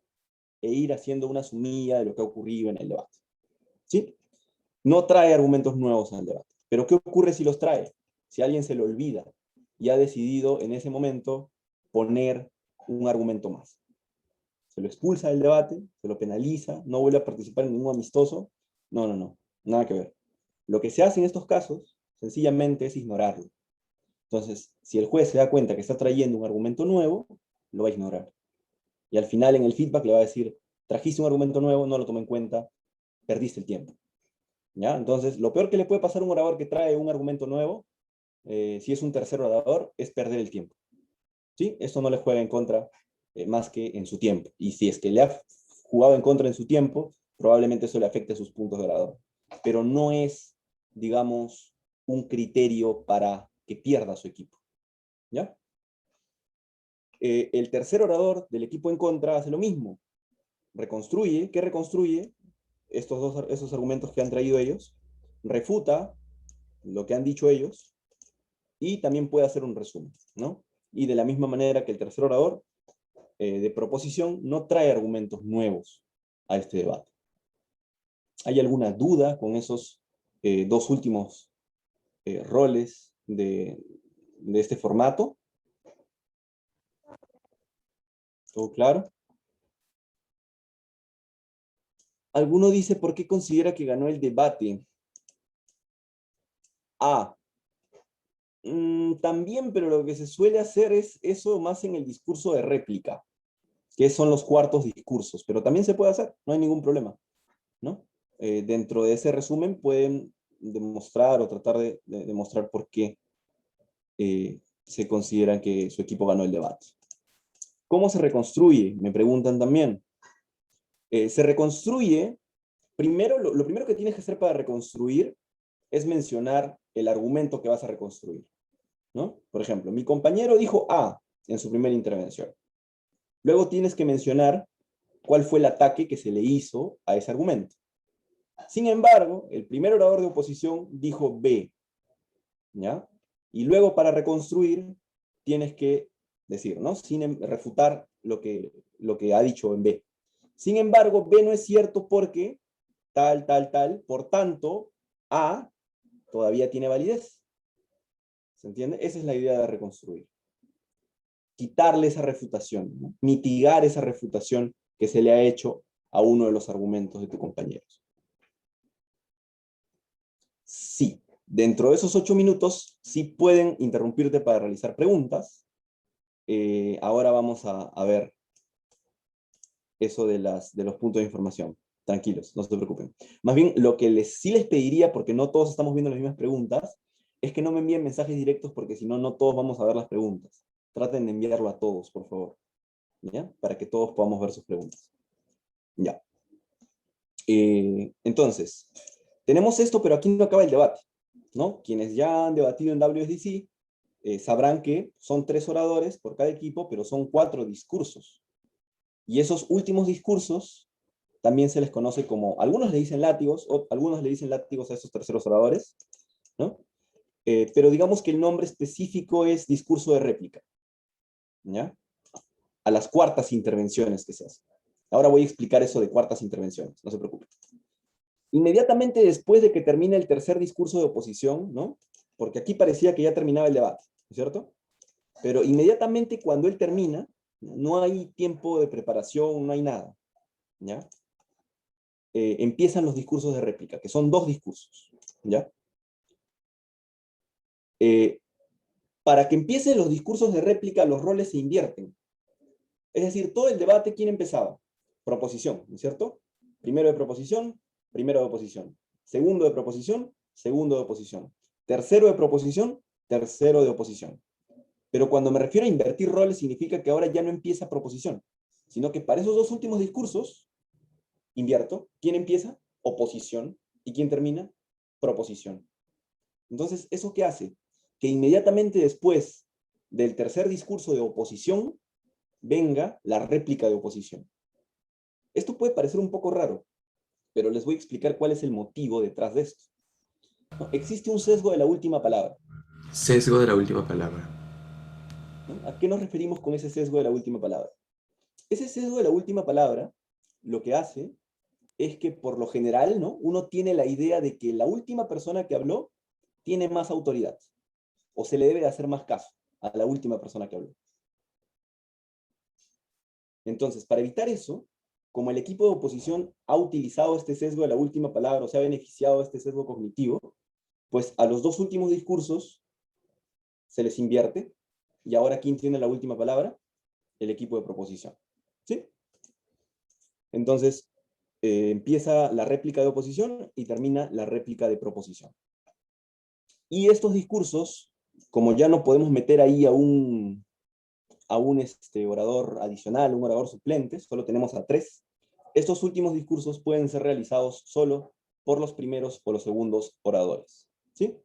E ir haciendo una sumilla de lo que ha ocurrido en el debate. ¿Sí? No trae argumentos nuevos al debate. Pero ¿qué ocurre si los trae? Si alguien se lo olvida y ha decidido en ese momento poner un argumento más. Se lo expulsa del debate, se lo penaliza, no vuelve a participar en ningún amistoso. No, nada que ver. Lo que se hace en estos casos, sencillamente, es ignorarlo. Entonces, si el juez se da cuenta que está trayendo un argumento nuevo, lo va a ignorar. Y al final en el feedback le va a decir, trajiste un argumento nuevo, no lo tomé en cuenta, perdiste el tiempo. ¿Ya? Entonces, lo peor que le puede pasar a un orador que trae un argumento nuevo, si es un tercer orador, es perder el tiempo. ¿Sí? Esto no le juega en contra más que en su tiempo. Y si es que le ha jugado en contra en su tiempo, probablemente eso le afecte a sus puntos de orador. Pero no es, digamos, un criterio para que pierda su equipo. ¿Ya? El tercer orador del equipo en contra hace lo mismo. Reconstruye. ¿Qué reconstruye? Esos argumentos que han traído ellos. Refuta lo que han dicho ellos. Y también puede hacer un resumen, ¿no? Y de la misma manera que el tercer orador de proposición no trae argumentos nuevos a este debate. ¿Hay alguna duda con esos dos últimos roles de este formato? ¿Todo claro? Alguno dice, ¿por qué considera que ganó el debate? También, pero lo que se suele hacer es eso más en el discurso de réplica, que son los cuartos discursos, pero también se puede hacer, no hay ningún problema, ¿no? Dentro de ese resumen pueden demostrar o tratar de demostrar por qué se consideran que su equipo ganó el debate. ¿Cómo se reconstruye? Me preguntan también. Se reconstruye, primero, lo primero que tienes que hacer para reconstruir es mencionar el argumento que vas a reconstruir, ¿no? Por ejemplo, mi compañero dijo A en su primera intervención. Luego tienes que mencionar cuál fue el ataque que se le hizo a ese argumento. Sin embargo, el primer orador de oposición dijo B, ¿ya? Y luego para reconstruir tienes que decir, ¿no? Sin refutar lo que ha dicho en B. Sin embargo, B no es cierto porque tal, tal, tal, por tanto, A todavía tiene validez. ¿Se entiende? Esa es la idea de reconstruir. Quitarle esa refutación, ¿no? Mitigar esa refutación que se le ha hecho a uno de los argumentos de tus compañeros. Sí, dentro de esos 8 minutos, sí pueden interrumpirte para realizar preguntas. Ahora vamos a ver eso de los puntos de información. Tranquilos, no se preocupen. Más bien, lo que sí les pediría, porque no todos estamos viendo las mismas preguntas, es que no me envíen mensajes directos, porque si no, no todos vamos a ver las preguntas. Traten de enviarlo a todos, por favor, ¿ya? Para que todos podamos ver sus preguntas. Ya. Entonces, tenemos esto, pero aquí no acaba el debate, ¿no? Quienes ya han debatido en WSDC sabrán que son 3 oradores por cada equipo, pero son 4 discursos. Y esos últimos discursos también se les conoce como, algunos le dicen látigos, o algunos le dicen látigos a esos terceros oradores, ¿no? Pero digamos que el nombre específico es discurso de réplica, ¿ya? A las cuartas intervenciones que se hacen. Ahora voy a explicar eso de cuartas intervenciones, no se preocupen. Inmediatamente después de que termine el tercer discurso de oposición, ¿no? Porque aquí parecía que ya terminaba el debate, ¿no es cierto? Pero inmediatamente cuando él termina, no hay tiempo de preparación, no hay nada, ¿ya? Empiezan los discursos de réplica, que son 2 discursos, ¿ya? Eh, para que empiecen los discursos de réplica, los roles se invierten. Es decir, todo el debate, ¿quién empezaba? Proposición, ¿no es cierto? Primero de proposición, primero de oposición. Segundo de proposición, segundo de oposición. Tercero de proposición, tercero de oposición. Pero cuando me refiero a invertir roles, significa que ahora ya no empieza proposición, sino que para esos 2 últimos discursos, invierto. ¿Quién empieza? Oposición. ¿Y quién termina? Proposición. Entonces, ¿eso qué hace? Que inmediatamente después del tercer discurso de oposición, venga la réplica de oposición. Esto puede parecer un poco raro, pero les voy a explicar cuál es el motivo detrás de esto. ¿No? Existe un sesgo de la última palabra. Sesgo de la última palabra. ¿No? ¿A qué nos referimos con ese sesgo de la última palabra? Ese sesgo de la última palabra lo que hace es que por lo general, ¿no? Uno tiene la idea de que la última persona que habló tiene más autoridad o se le debe de hacer más caso a la última persona que habló. Entonces, para evitar eso, como el equipo de oposición ha utilizado este sesgo de la última palabra o se ha beneficiado de este sesgo cognitivo, pues a los 2 últimos discursos se les invierte, y ahora ¿quién tiene la última palabra? El equipo de proposición. ¿Sí? Entonces, empieza la réplica de oposición y termina la réplica de proposición. Y estos discursos, como ya no podemos meter ahí a un orador adicional, un orador suplente, solo tenemos a 3, estos últimos discursos pueden ser realizados solo por los primeros o los segundos oradores. ¿Sí?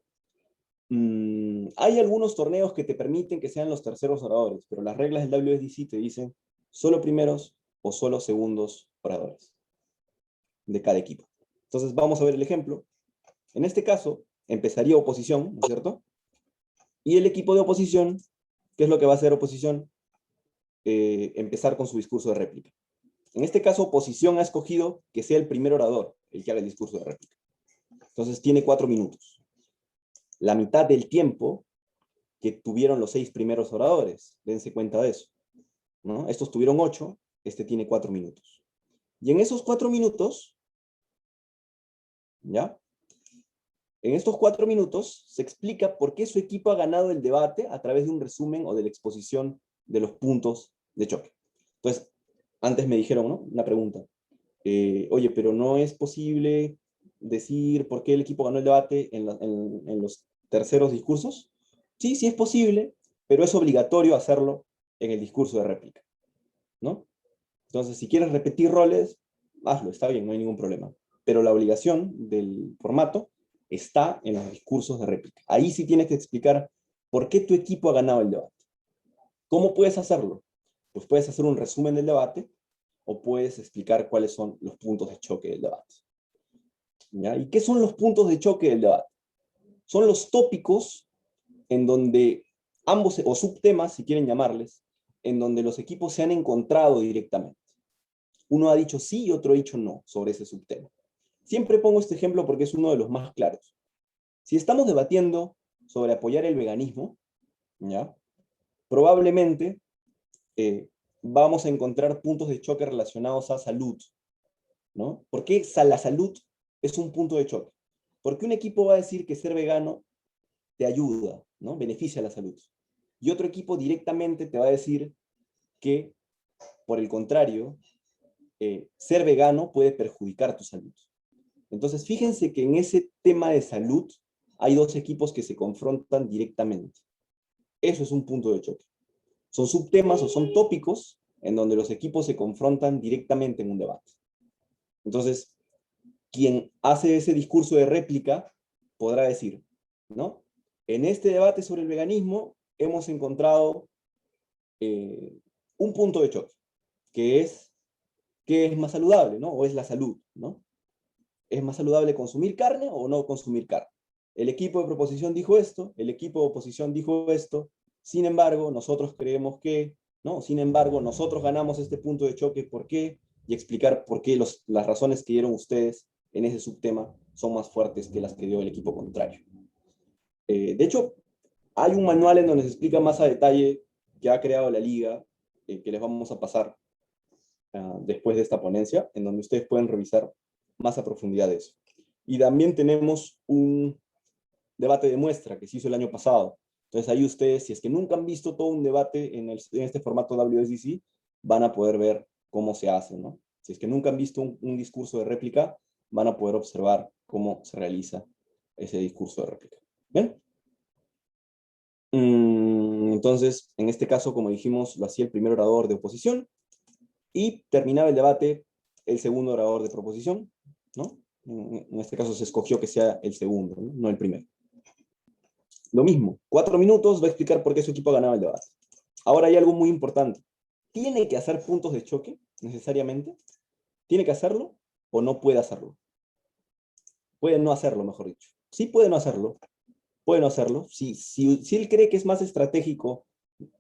Hay algunos torneos que te permiten que sean los terceros oradores, pero las reglas del WSDC te dicen solo primeros o solo segundos oradores de cada equipo. Entonces vamos a ver el ejemplo. En este caso, empezaría oposición, ¿no es cierto? Y el equipo de oposición, ¿qué es lo que va a hacer oposición? Empezar con su discurso de réplica. En este caso, oposición ha escogido que sea el primer orador el que haga el discurso de réplica. Entonces tiene 4 minutos. La mitad del tiempo que tuvieron los 6 primeros oradores. Dense cuenta de eso, ¿no? Estos tuvieron 8, este tiene 4 minutos. Y en esos 4 minutos, ¿ya? En estos 4 minutos se explica por qué su equipo ha ganado el debate a través de un resumen o de la exposición de los puntos de choque. Entonces, antes me dijeron, ¿no? Una pregunta. Oye, pero no es posible decir por qué el equipo ganó el debate en los terceros discursos. Sí, sí es posible, pero es obligatorio hacerlo en el discurso de réplica, ¿no? Entonces, si quieres repetir roles, hazlo, está bien, no hay ningún problema. Pero la obligación del formato está en los discursos de réplica. Ahí sí tienes que explicar por qué tu equipo ha ganado el debate. ¿Cómo puedes hacerlo? Pues puedes hacer un resumen del debate o puedes explicar cuáles son los puntos de choque del debate. ¿Ya? ¿Y qué son los puntos de choque del debate? Son los tópicos en donde ambos, o subtemas, si quieren llamarles, en donde los equipos se han encontrado directamente. Uno ha dicho sí y otro ha dicho no sobre ese subtema. Siempre pongo este ejemplo porque es uno de los más claros. Si estamos debatiendo sobre apoyar el veganismo, ¿ya? Probablemente vamos a encontrar puntos de choque relacionados a salud, ¿no? ¿Por qué la salud es un punto de choque? Porque un equipo va a decir que ser vegano te ayuda, ¿no? Beneficia la salud. Y otro equipo directamente te va a decir que, por el contrario, ser vegano puede perjudicar tu salud. Entonces, fíjense que en ese tema de salud hay 2 equipos que se confrontan directamente. Eso es un punto de choque. Son subtemas o son tópicos en donde los equipos se confrontan directamente en un debate. Entonces, quien hace ese discurso de réplica podrá decir, ¿no? En este debate sobre el veganismo hemos encontrado un punto de choque, que es qué es más saludable, ¿no? O es la salud, ¿no? ¿Es más saludable consumir carne o no consumir carne? El equipo de proposición dijo esto, el equipo de oposición dijo esto, sin embargo, nosotros creemos que, ¿no? Sin embargo, nosotros ganamos este punto de choque, ¿por qué? Y explicar por qué las razones que dieron ustedes en ese subtema son más fuertes que las que dio el equipo contrario. De hecho, hay un manual en donde se explica más a detalle que ha creado la liga, que les vamos a pasar después de esta ponencia, en donde ustedes pueden revisar más a profundidad de eso. Y también tenemos un debate de muestra que se hizo el año pasado. Entonces ahí ustedes, si es que nunca han visto todo un debate en este formato WSDC, van a poder ver cómo se hace, ¿no? Si es que nunca han visto un discurso de réplica, van a poder observar cómo se realiza ese discurso de réplica. ¿Bien? Entonces, en este caso, como dijimos, lo hacía el primer orador de oposición y terminaba el debate el segundo orador de proposición, ¿no? En este caso se escogió que sea el segundo, no el primero. Lo mismo, 4 minutos va a explicar por qué su equipo ganaba el debate. Ahora hay algo muy importante. ¿Tiene que hacer puntos de choque necesariamente? ¿Tiene que hacerlo o no puede hacerlo? Puede no hacerlo, mejor dicho. Sí puede no hacerlo. Puede no hacerlo. Si él cree que es más estratégico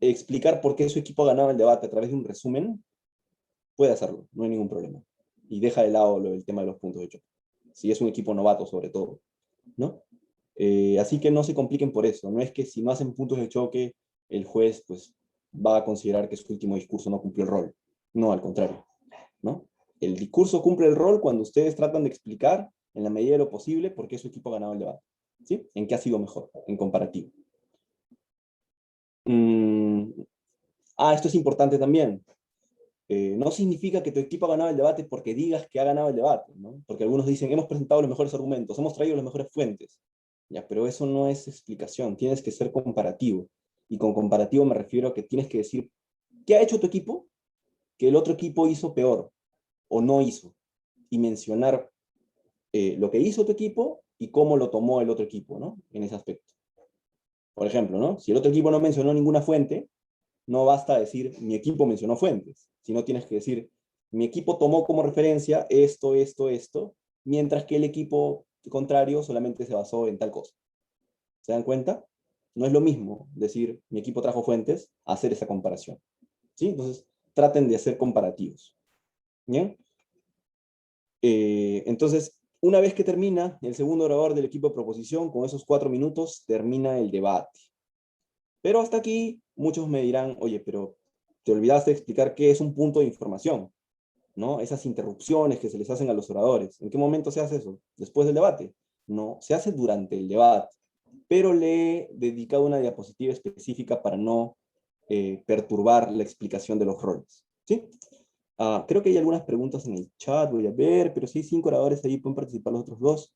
explicar por qué su equipo ganaba el debate a través de un resumen, puede hacerlo, no hay ningún problema. Y deja de lado el tema de los puntos de choque. Si es un equipo novato, sobre todo, ¿no? Así que no se compliquen por eso. No es que si no hacen puntos de choque, el juez pues, va a considerar que su último discurso no cumplió el rol. No, al contrario, ¿no? El discurso cumple el rol cuando ustedes tratan de explicar, en la medida de lo posible, por qué su equipo ha ganado el debate. ¿Sí? En qué ha sido mejor, en comparativo. Mm, esto es importante también. No significa que tu equipo ha ganado el debate porque digas que ha ganado el debate, ¿no? Porque algunos dicen, hemos presentado los mejores argumentos, hemos traído las mejores fuentes. Ya, pero eso no es explicación, tienes que ser comparativo. Y con comparativo me refiero a que tienes que decir, ¿qué ha hecho tu equipo que el otro equipo hizo peor o no hizo? Y mencionar lo que hizo tu equipo y cómo lo tomó el otro equipo, ¿no? En ese aspecto. Por ejemplo, ¿no? Si el otro equipo no mencionó ninguna fuente, no basta decir mi equipo mencionó fuentes, sino tienes que decir mi equipo tomó como referencia esto, esto, esto, mientras que el equipo contrario solamente se basó en tal cosa. ¿Se dan cuenta? No es lo mismo decir mi equipo trajo fuentes a hacer esa comparación. ¿Sí? Entonces, traten de hacer comparativos. ¿Bien? Entonces, una vez que termina el segundo orador del equipo de proposición, con esos 4 minutos, termina el debate. Pero hasta aquí, muchos me dirán, oye, pero te olvidaste de explicar qué es un punto de información, ¿no? Esas interrupciones que se les hacen a los oradores. ¿En qué momento se hace eso? ¿Después del debate? No, se hace durante el debate. Pero le he dedicado una diapositiva específica para no perturbar la explicación de los roles. ¿Sí? Creo que hay algunas preguntas en el chat, voy a ver, pero si hay 5 oradores ahí, pueden participar los otros 2.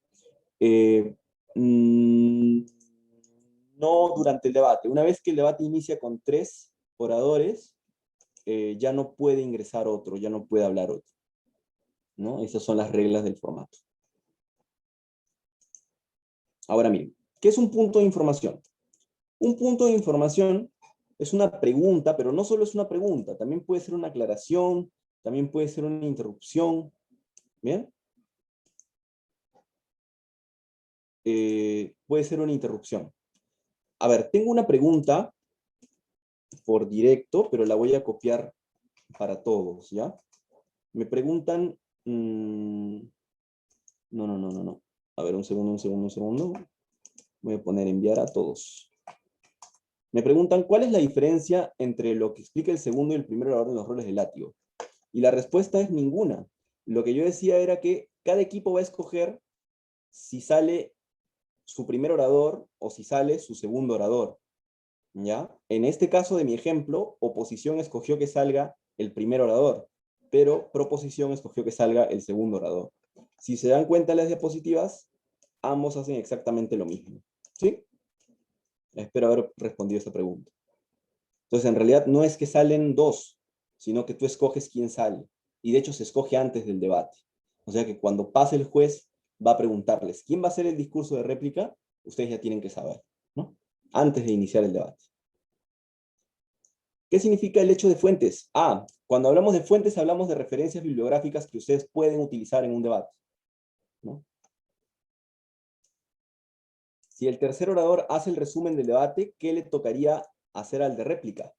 Eh, mm, no durante el debate. Una vez que el debate inicia con 3 oradores, ya no puede ingresar otro, ya no puede hablar otro, ¿no? Esas son las reglas del formato. Ahora bien, ¿qué es un punto de información? Un punto de información es una pregunta, pero no solo es una pregunta, también puede ser una aclaración, también puede ser una interrupción, ¿bien? Puede ser una interrupción. A ver, tengo una pregunta por directo, pero la voy a copiar para todos, ¿ya? Me preguntan... no. A ver, un segundo. Voy a poner enviar a todos. Me preguntan, ¿cuál es la diferencia entre lo que explica el segundo y el primer orador en los roles de látigo? Y la respuesta es ninguna. Lo que yo decía era que cada equipo va a escoger si sale su primer orador o si sale su segundo orador, ¿ya? En este caso de mi ejemplo, oposición escogió que salga el primer orador, pero proposición escogió que salga el segundo orador. Si se dan cuenta en las diapositivas, ambos hacen exactamente lo mismo, ¿sí? Espero haber respondido esa pregunta. Entonces, en realidad no es que salen 2, sino que tú escoges quién sale. Y de hecho se escoge antes del debate. O sea que cuando pase el juez, va a preguntarles, ¿quién va a hacer el discurso de réplica? Ustedes ya tienen que saber, ¿no? Antes de iniciar el debate. ¿Qué significa el hecho de fuentes? Cuando hablamos de fuentes, hablamos de referencias bibliográficas que ustedes pueden utilizar en un debate, ¿no? Si el tercer orador hace el resumen del debate, ¿qué le tocaría hacer al de réplica?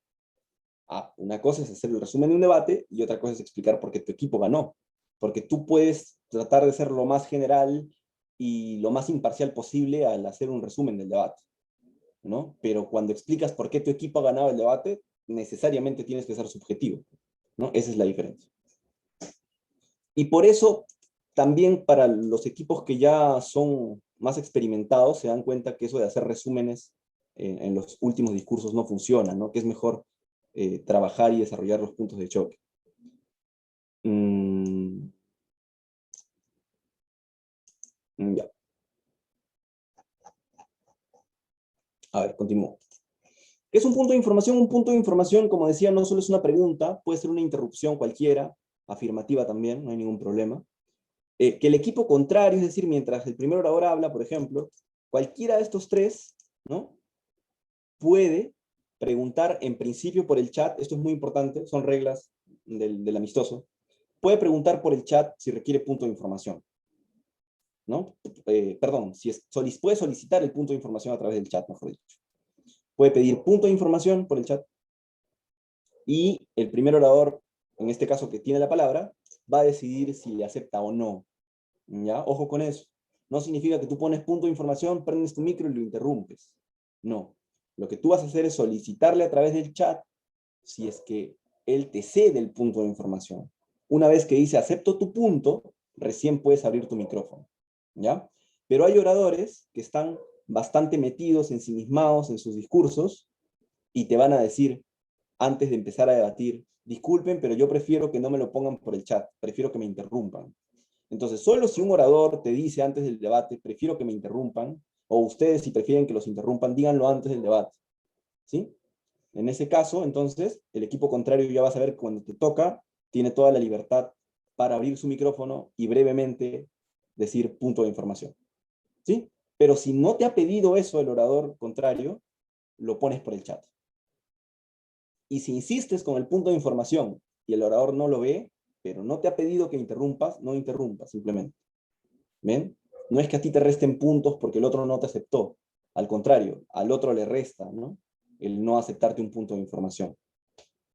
Una cosa es hacer el resumen de un debate y otra cosa es explicar por qué tu equipo ganó. Porque tú puedes tratar de ser lo más general y lo más imparcial posible al hacer un resumen del debate, ¿no? Pero cuando explicas por qué tu equipo ha ganado el debate, necesariamente tienes que ser subjetivo, ¿no? Esa es la diferencia. Y por eso, también para los equipos que ya son más experimentados, se dan cuenta que eso de hacer resúmenes en los últimos discursos no funciona, ¿no? Que es mejor trabajar y desarrollar los puntos de choque. Ya. A ver, continúo. ¿Qué es un punto de información? Un punto de información, como decía, no solo es una pregunta, puede ser una interrupción cualquiera, afirmativa también, no hay ningún problema. Que el equipo contrario, es decir, mientras el primer orador habla, por ejemplo, cualquiera de estos 3, ¿no? Puede preguntar en principio por el chat, esto es muy importante, son reglas del amistoso, puede preguntar por el chat si requiere punto de información, ¿no? Perdón, puede solicitar el punto de información a través del chat, mejor dicho. Puede pedir punto de información por el chat y el primer orador, en este caso que tiene la palabra, va a decidir si le acepta o no, ¿ya? Ojo con eso. No significa que tú pones punto de información, prendes tu micro y lo interrumpes. No. Lo que tú vas a hacer es solicitarle a través del chat si es que él te cede el punto de información. Una vez que dice acepto tu punto, recién puedes abrir tu micrófono, ¿ya? Pero hay oradores que están bastante metidos, ensimismados en sus discursos y te van a decir, antes de empezar a debatir, disculpen, pero yo prefiero que no me lo pongan por el chat, prefiero que me interrumpan. Entonces, solo si un orador te dice antes del debate, prefiero que me interrumpan, o ustedes si prefieren que los interrumpan, díganlo antes del debate, ¿sí? En ese caso, entonces, el equipo contrario ya va a saber que cuando te toca, tiene toda la libertad para abrir su micrófono y brevemente decir punto de información, ¿sí? Pero si no te ha pedido eso el orador contrario, lo pones por el chat. Y si insistes con el punto de información y el orador no lo ve, pero no te ha pedido que interrumpas, no interrumpas, simplemente. ¿Ven? No es que a ti te resten puntos porque el otro no te aceptó. Al contrario, al otro le resta, ¿no? El no aceptarte un punto de información.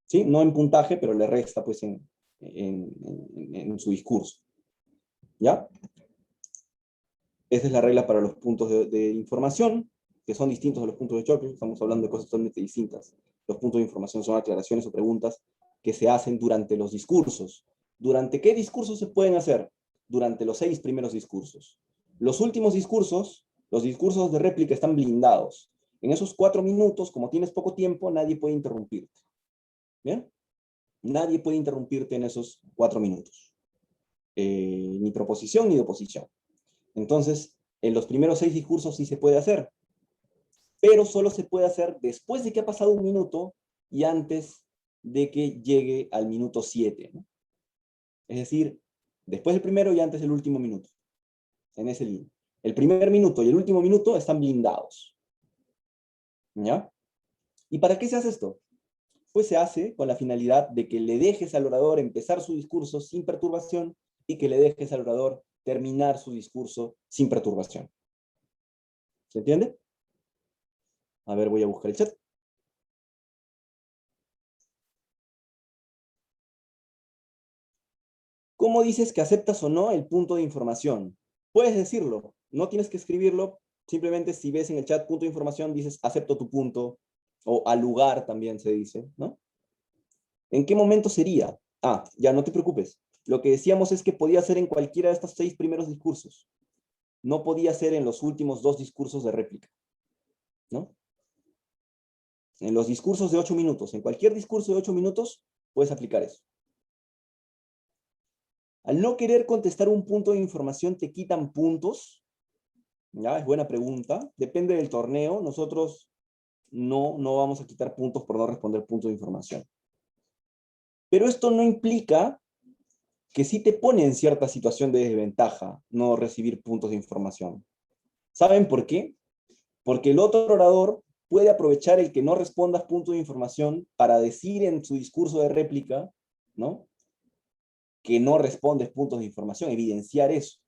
¿Sí? No en puntaje, pero le resta pues en su discurso. ¿Ya? Esa es la regla para los puntos de información, que son distintos de los puntos de choque. Estamos hablando de cosas totalmente distintas. Los puntos de información son aclaraciones o preguntas que se hacen durante los discursos. ¿Durante qué discursos se pueden hacer? Durante los 6 primeros discursos. Los últimos discursos, los discursos de réplica están blindados. En esos 4 minutos, como tienes poco tiempo, nadie puede interrumpirte. ¿Bien? Nadie puede interrumpirte en esos 4 minutos. Ni proposición ni de oposición. Entonces, en los primeros 6 discursos sí se puede hacer, pero solo se puede hacer después de que ha pasado un minuto y antes de que llegue al minuto 7, ¿no? Es decir, después del primero y antes del último minuto, en ese línea. El primer minuto y el último minuto están blindados. ¿Ya? ¿Y para qué se hace esto? Pues se hace con la finalidad de que le dejes al orador empezar su discurso sin perturbación y que le dejes al orador terminar su discurso sin perturbación. ¿Se entiende? A ver, voy a buscar el chat. ¿Cómo dices que aceptas o no el punto de información? Puedes decirlo, no tienes que escribirlo, simplemente si ves en el chat punto de información, dices acepto tu punto, o al lugar también se dice, ¿no? ¿En qué momento sería? Ah, ya no te preocupes. Lo que decíamos es que podía ser en cualquiera de estos 6 primeros discursos. No podía ser en los últimos 2 discursos de réplica, ¿no? En los discursos de 8 minutos, en cualquier discurso de 8 minutos, puedes aplicar eso. Al no querer contestar un punto de información, ¿te quitan puntos? ¿Ya? Es buena pregunta. Depende del torneo. Nosotros no vamos a quitar puntos por no responder puntos de información. Pero esto no implica que sí te pone en cierta situación de desventaja no recibir puntos de información. ¿Saben por qué? Porque el otro orador puede aprovechar el que no respondas puntos de información para decir en su discurso de réplica, ¿no?, que no respondes puntos de información, evidenciar eso,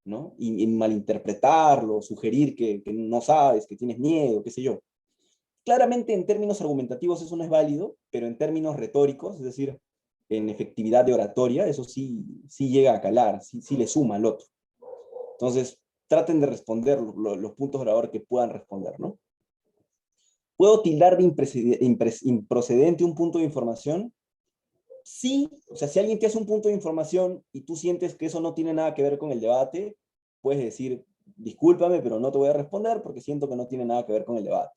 ¿no? Y malinterpretarlo, sugerir que no sabes, que tienes miedo, qué sé yo. Claramente en términos argumentativos eso no es válido, pero en términos retóricos, es decir, en efectividad de oratoria, eso sí llega a calar, sí le suma al otro. Entonces, traten de responder los puntos de orador que puedan responder, ¿no? ¿Puedo tildar de improcedente un punto de información? Sí, o sea, si alguien te hace un punto de información y tú sientes que eso no tiene nada que ver con el debate, puedes decir, discúlpame, pero no te voy a responder porque siento que no tiene nada que ver con el debate.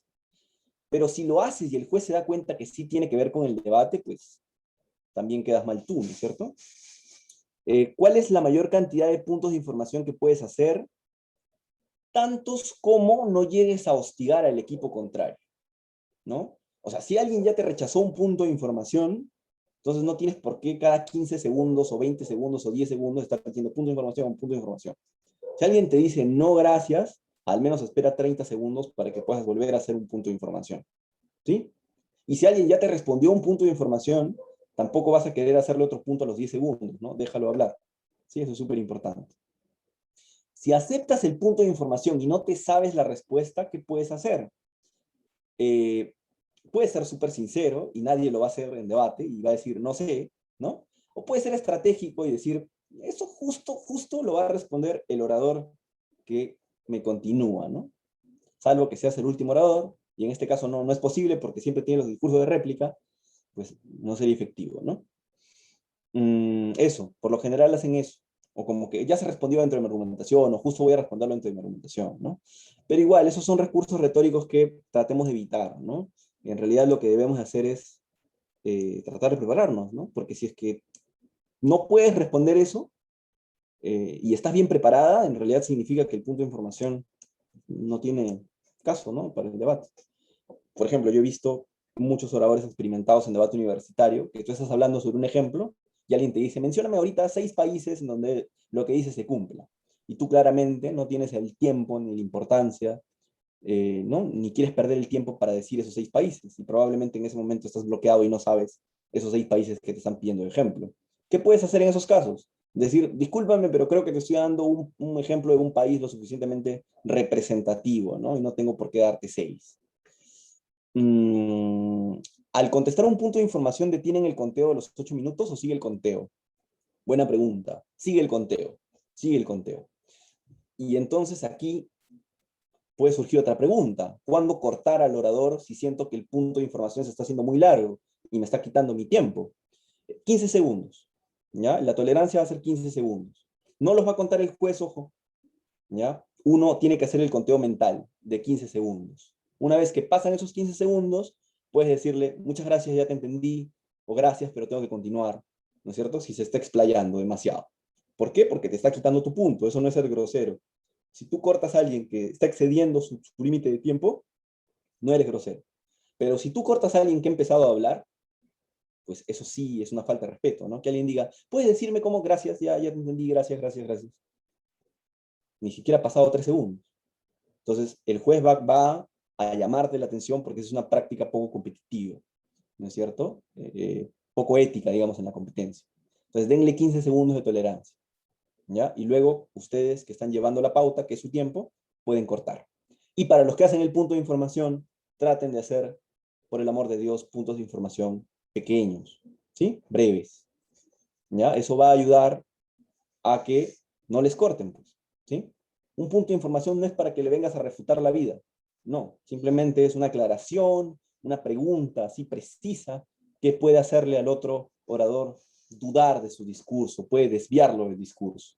Pero si lo haces y el juez se da cuenta que sí tiene que ver con el debate, pues también quedas mal tú, ¿no es cierto? ¿Cuál es la mayor cantidad de puntos de información que puedes hacer? Tantos como no llegues a hostigar al equipo contrario, ¿no? O sea, si alguien ya te rechazó un punto de información, entonces no tienes por qué cada 15 segundos o 20 segundos o 10 segundos estar diciendo punto de información, punto de información. Si alguien te dice no gracias, al menos espera 30 segundos para que puedas volver a hacer un punto de información, ¿sí? Y si alguien ya te respondió un punto de información, tampoco vas a querer hacerle otro punto a los 10 segundos, ¿no? Déjalo hablar. Sí, eso es súper importante. Si aceptas el punto de información y no te sabes la respuesta, ¿qué puedes hacer? Puedes ser súper sincero y nadie lo va a hacer en debate y va a decir, no sé, ¿no? O puede ser estratégico y decir, eso justo lo va a responder el orador que me continúa, ¿no? Salvo que seas el último orador, y en este caso no es posible porque siempre tiene los discursos de réplica, pues no sería efectivo, ¿no? Eso, por lo general hacen eso. O como que ya se respondió dentro de mi argumentación, o justo voy a responderlo dentro de mi argumentación, ¿no? Pero igual, esos son recursos retóricos que tratemos de evitar, ¿no? En realidad lo que debemos hacer es tratar de prepararnos, ¿no? Porque si es que no puedes responder eso y estás bien preparada, en realidad significa que el punto de información no tiene caso, ¿no? Para el debate. Por ejemplo, yo he visto muchos oradores experimentados en debate universitario, que tú estás hablando sobre un ejemplo y alguien te dice, mencióname ahorita 6 países en donde lo que dice se cumpla. Y tú claramente no tienes el tiempo ni la importancia, ¿no? Ni quieres perder el tiempo para decir esos 6 países. Y probablemente en ese momento estás bloqueado y no sabes esos 6 países que te están pidiendo de ejemplo. ¿Qué puedes hacer en esos casos? Decir, discúlpame, pero creo que te estoy dando un ejemplo de un país lo suficientemente representativo, ¿no? Y no tengo por qué darte 6. Mm, al contestar un punto de información, ¿detienen el conteo de los 8 minutos o sigue el conteo? Buena pregunta. Sigue el conteo. Sigue el conteo. Y entonces aquí puede surgir otra pregunta. ¿Cuándo cortar al orador si siento que el punto de información se está haciendo muy largo y me está quitando mi tiempo? 15 segundos. ¿Ya? La tolerancia va a ser 15 segundos. No los va a contar el juez, ojo. ¿Ya? Uno tiene que hacer el conteo mental de 15 segundos. Una vez que pasan esos 15 segundos, puedes decirle, muchas gracias, ya te entendí, o gracias, pero tengo que continuar, ¿no es cierto? Si se está explayando demasiado. ¿Por qué? Porque te está quitando tu punto, eso no es ser grosero. Si tú cortas a alguien que está excediendo su límite de tiempo, no eres grosero. Pero si tú cortas a alguien que ha empezado a hablar, pues eso sí es una falta de respeto, ¿no? Que alguien diga, ¿puedes decirme cómo? Gracias, ya te entendí, gracias, gracias, gracias. Ni siquiera ha pasado 3 segundos. Entonces, el juez va a llamarte la atención porque es una práctica poco competitiva, ¿no es cierto? Poco ética, digamos, en la competencia. Entonces, denle 15 segundos de tolerancia, ¿ya? Y luego, ustedes que están llevando la pauta, que es su tiempo, pueden cortar. Y para los que hacen el punto de información, traten de hacer, por el amor de Dios, puntos de información pequeños, ¿sí? Breves, ¿ya? Eso va a ayudar a que no les corten, pues, ¿sí? Un punto de información no es para que le vengas a refutar la vida, no, simplemente es una aclaración, una pregunta así precisa que puede hacerle al otro orador dudar de su discurso, puede desviarlo del discurso.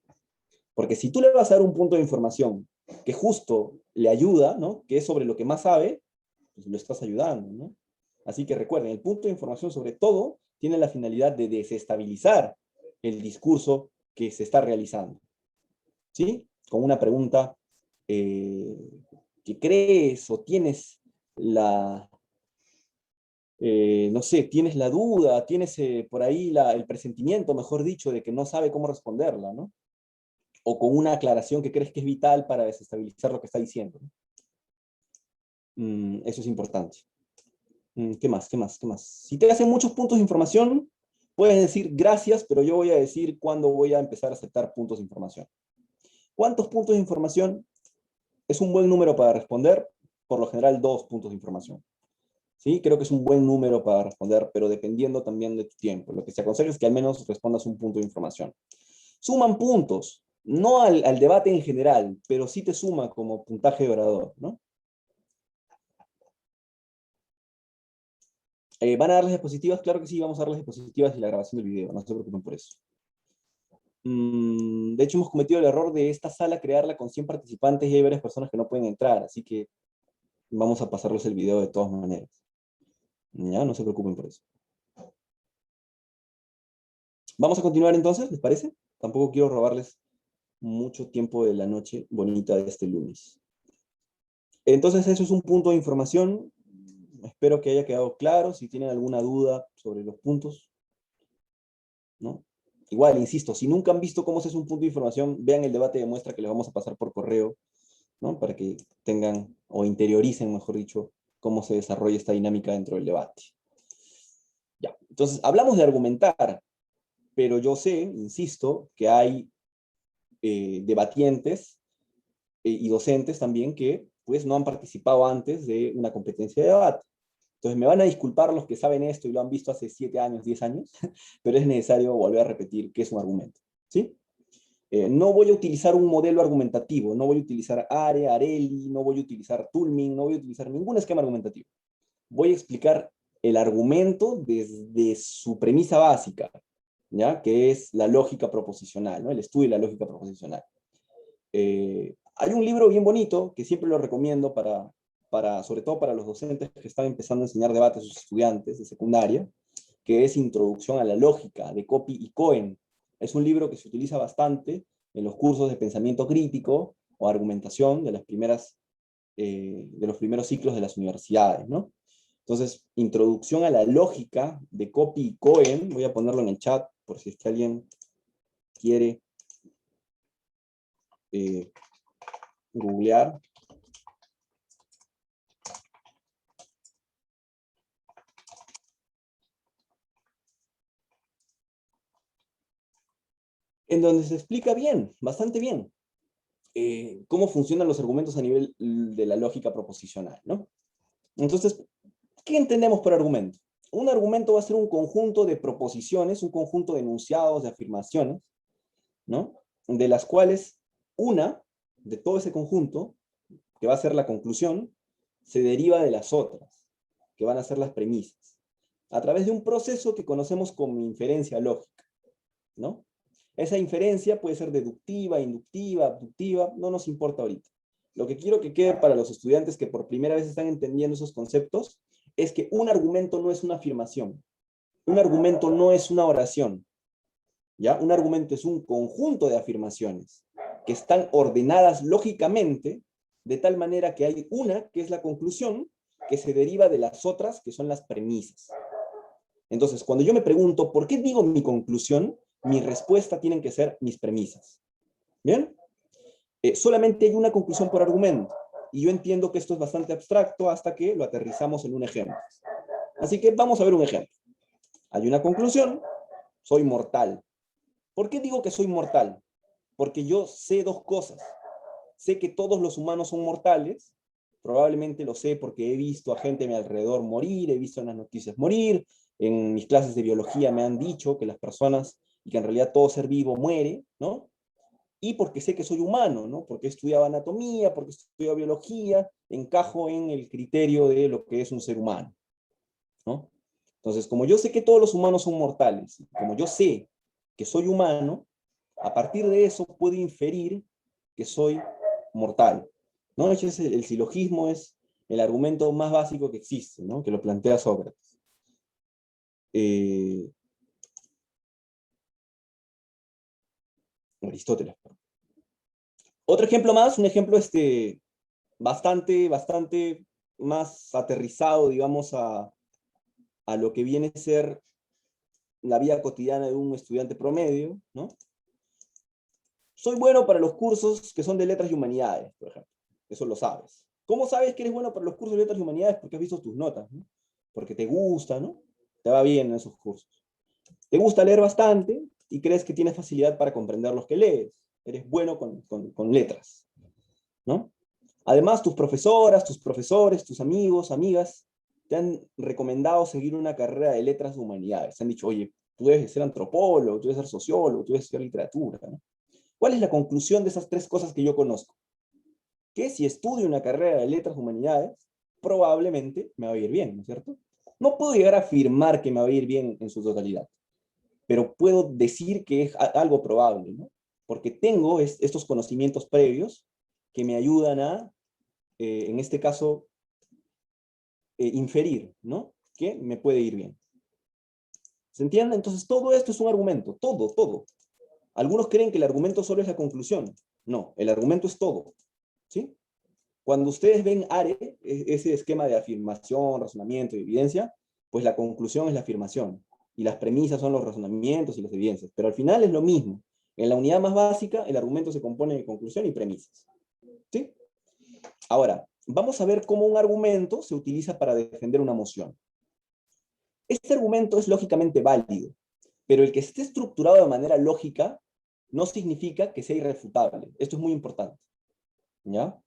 Porque si tú le vas a dar un punto de información que justo le ayuda, ¿no? Que es sobre lo que más sabe, pues lo estás ayudando, ¿no? Así que recuerden, el punto de información sobre todo tiene la finalidad de desestabilizar el discurso que se está realizando, ¿sí? Con una pregunta eh, que crees o tienes la, no sé, tienes la duda, tienes por ahí el presentimiento, mejor dicho, de que no sabe cómo responderla, ¿no? O con una aclaración que crees que es vital para desestabilizar lo que está diciendo, ¿no? Eso es importante. ¿Qué más? ¿Qué más? ¿Qué más? Si te hacen muchos puntos de información, puedes decir gracias, pero yo voy a decir cuándo voy a empezar a aceptar puntos de información. ¿Cuántos puntos de información es un buen número para responder? Por lo general, 2 puntos de información. ¿Sí? Creo que es un buen número para responder, pero dependiendo también de tu tiempo. Lo que se aconseja es que al menos respondas un punto de información. Suman puntos, no al debate en general, pero sí te suma como puntaje de orador, ¿no? ¿Van a dar las diapositivas? Claro que sí, vamos a dar las diapositivas y la grabación del video, no se preocupen por eso. De hecho, hemos cometido el error de esta sala crearla con 100 participantes y hay varias personas que no pueden entrar, así que vamos a pasarles el video de todas maneras. Ya, no se preocupen por eso. Vamos a continuar entonces, ¿les parece? Tampoco quiero robarles mucho tiempo de la noche bonita de este lunes. Entonces, eso es un punto de información. Espero que haya quedado claro. Si tienen alguna duda sobre los puntos, ¿no? Igual, insisto, si nunca han visto cómo se hace un punto de información, vean el debate de muestra que les vamos a pasar por correo, ¿no? Para que tengan o interioricen, mejor dicho, cómo se desarrolla esta dinámica dentro del debate. Ya, entonces, hablamos de argumentar, pero yo sé, insisto, que hay debatientes y docentes también que pues no han participado antes de una competencia de debate. Entonces me van a disculpar los que saben esto y lo han visto hace 7 años, 10 años, pero es necesario volver a repetir qué es un argumento, ¿sí? No voy a utilizar un modelo argumentativo, no voy a utilizar Are, Areli, no voy a utilizar Tullman, no voy a utilizar ningún esquema argumentativo. Voy a explicar el argumento desde su premisa básica, ¿ya? Que es la lógica proposicional, ¿no? El estudio de la lógica proposicional. Hay un libro bien bonito que siempre lo recomiendo para sobre todo para los docentes que están empezando a enseñar debate a sus estudiantes de secundaria, que es Introducción a la Lógica, de Coppi y Cohen. Es un libro que se utiliza bastante en los cursos de pensamiento crítico o argumentación de los primeros ciclos de las universidades, ¿no? Entonces, Introducción a la Lógica, de Coppi y Cohen, voy a ponerlo en el chat, por si es que alguien quiere googlear. En donde se explica bien, bastante bien, cómo funcionan los argumentos a nivel de la lógica proposicional, ¿no? Entonces, ¿qué entendemos por argumento? Un argumento va a ser un conjunto de proposiciones, un conjunto de enunciados, de afirmaciones, ¿no? De las cuales una, de todo ese conjunto, que va a ser la conclusión, se deriva de las otras, que van a ser las premisas, a través de un proceso que conocemos como inferencia lógica, ¿no? Esa inferencia puede ser deductiva, inductiva, abductiva, no nos importa ahorita. Lo que quiero que quede para los estudiantes que por primera vez están entendiendo esos conceptos es que un argumento no es una afirmación, un argumento no es una oración, ¿ya? Un argumento es un conjunto de afirmaciones que están ordenadas lógicamente de tal manera que hay una, que es la conclusión, que se deriva de las otras, que son las premisas. Entonces, cuando yo me pregunto, ¿por qué digo mi conclusión? Mi respuesta tienen que ser mis premisas. ¿Bien? Solamente hay una conclusión por argumento. Y yo entiendo que esto es bastante abstracto hasta que lo aterrizamos en un ejemplo. Así que vamos a ver un ejemplo. Hay una conclusión, soy mortal. ¿Por qué digo que soy mortal? Porque yo sé dos cosas. Sé que todos los humanos son mortales. Probablemente lo sé porque he visto a gente a mi alrededor morir, he visto en las noticias morir. En mis clases de biología me han dicho que las personas, y que en realidad todo ser vivo muere, ¿no? Y porque sé que soy humano, ¿no? Porque he estudiado anatomía, porque he estudiado biología, encajo en el criterio de lo que es un ser humano, ¿no? Entonces, como yo sé que todos los humanos son mortales, como yo sé que soy humano, a partir de eso puedo inferir que soy mortal, ¿no? Ese es el silogismo, es el argumento más básico que existe, ¿no? Que lo plantea Sócrates. Aristóteles. Otro ejemplo más, un ejemplo bastante más aterrizado, digamos, a lo que viene a ser la vida cotidiana de un estudiante promedio, ¿no? Soy bueno para los cursos que son de letras y humanidades, por ejemplo. Eso lo sabes. ¿Cómo sabes que eres bueno para los cursos de letras y humanidades? Porque has visto tus notas, ¿no? Porque te gusta, ¿no? Te va bien en esos cursos. Te gusta leer bastante y crees que tienes facilidad para comprender los que lees. Eres bueno con letras, ¿no? Además, tus profesoras, tus profesores, tus amigos, amigas, te han recomendado seguir una carrera de letras de humanidades. Te han dicho, oye, tú debes ser antropólogo, tú debes ser sociólogo, tú debes estudiar literatura, ¿no? ¿Cuál es la conclusión de esas tres cosas que yo conozco? Que si estudio una carrera de letras humanidades, probablemente me va a ir bien, ¿no es cierto? No puedo llegar a afirmar que me va a ir bien en su totalidad, pero puedo decir que es algo probable, ¿no? Porque tengo estos conocimientos previos que me ayudan a, en este caso, inferir, ¿no? Que me puede ir bien. ¿Se entiende? Entonces todo esto es un argumento, todo. Algunos creen que el argumento solo es la conclusión. No, el argumento es todo, ¿sí? Cuando ustedes ven ARE, ese esquema de afirmación, razonamiento y evidencia, pues la conclusión es la afirmación, y las premisas son los razonamientos y las evidencias, pero al final es lo mismo. En la unidad más básica, el argumento se compone de conclusión y premisas, ¿sí? Ahora, vamos a ver cómo un argumento se utiliza para defender una moción. Este argumento es lógicamente válido, pero el que esté estructurado de manera lógica no significa que sea irrefutable. Esto es muy importante, ¿ya?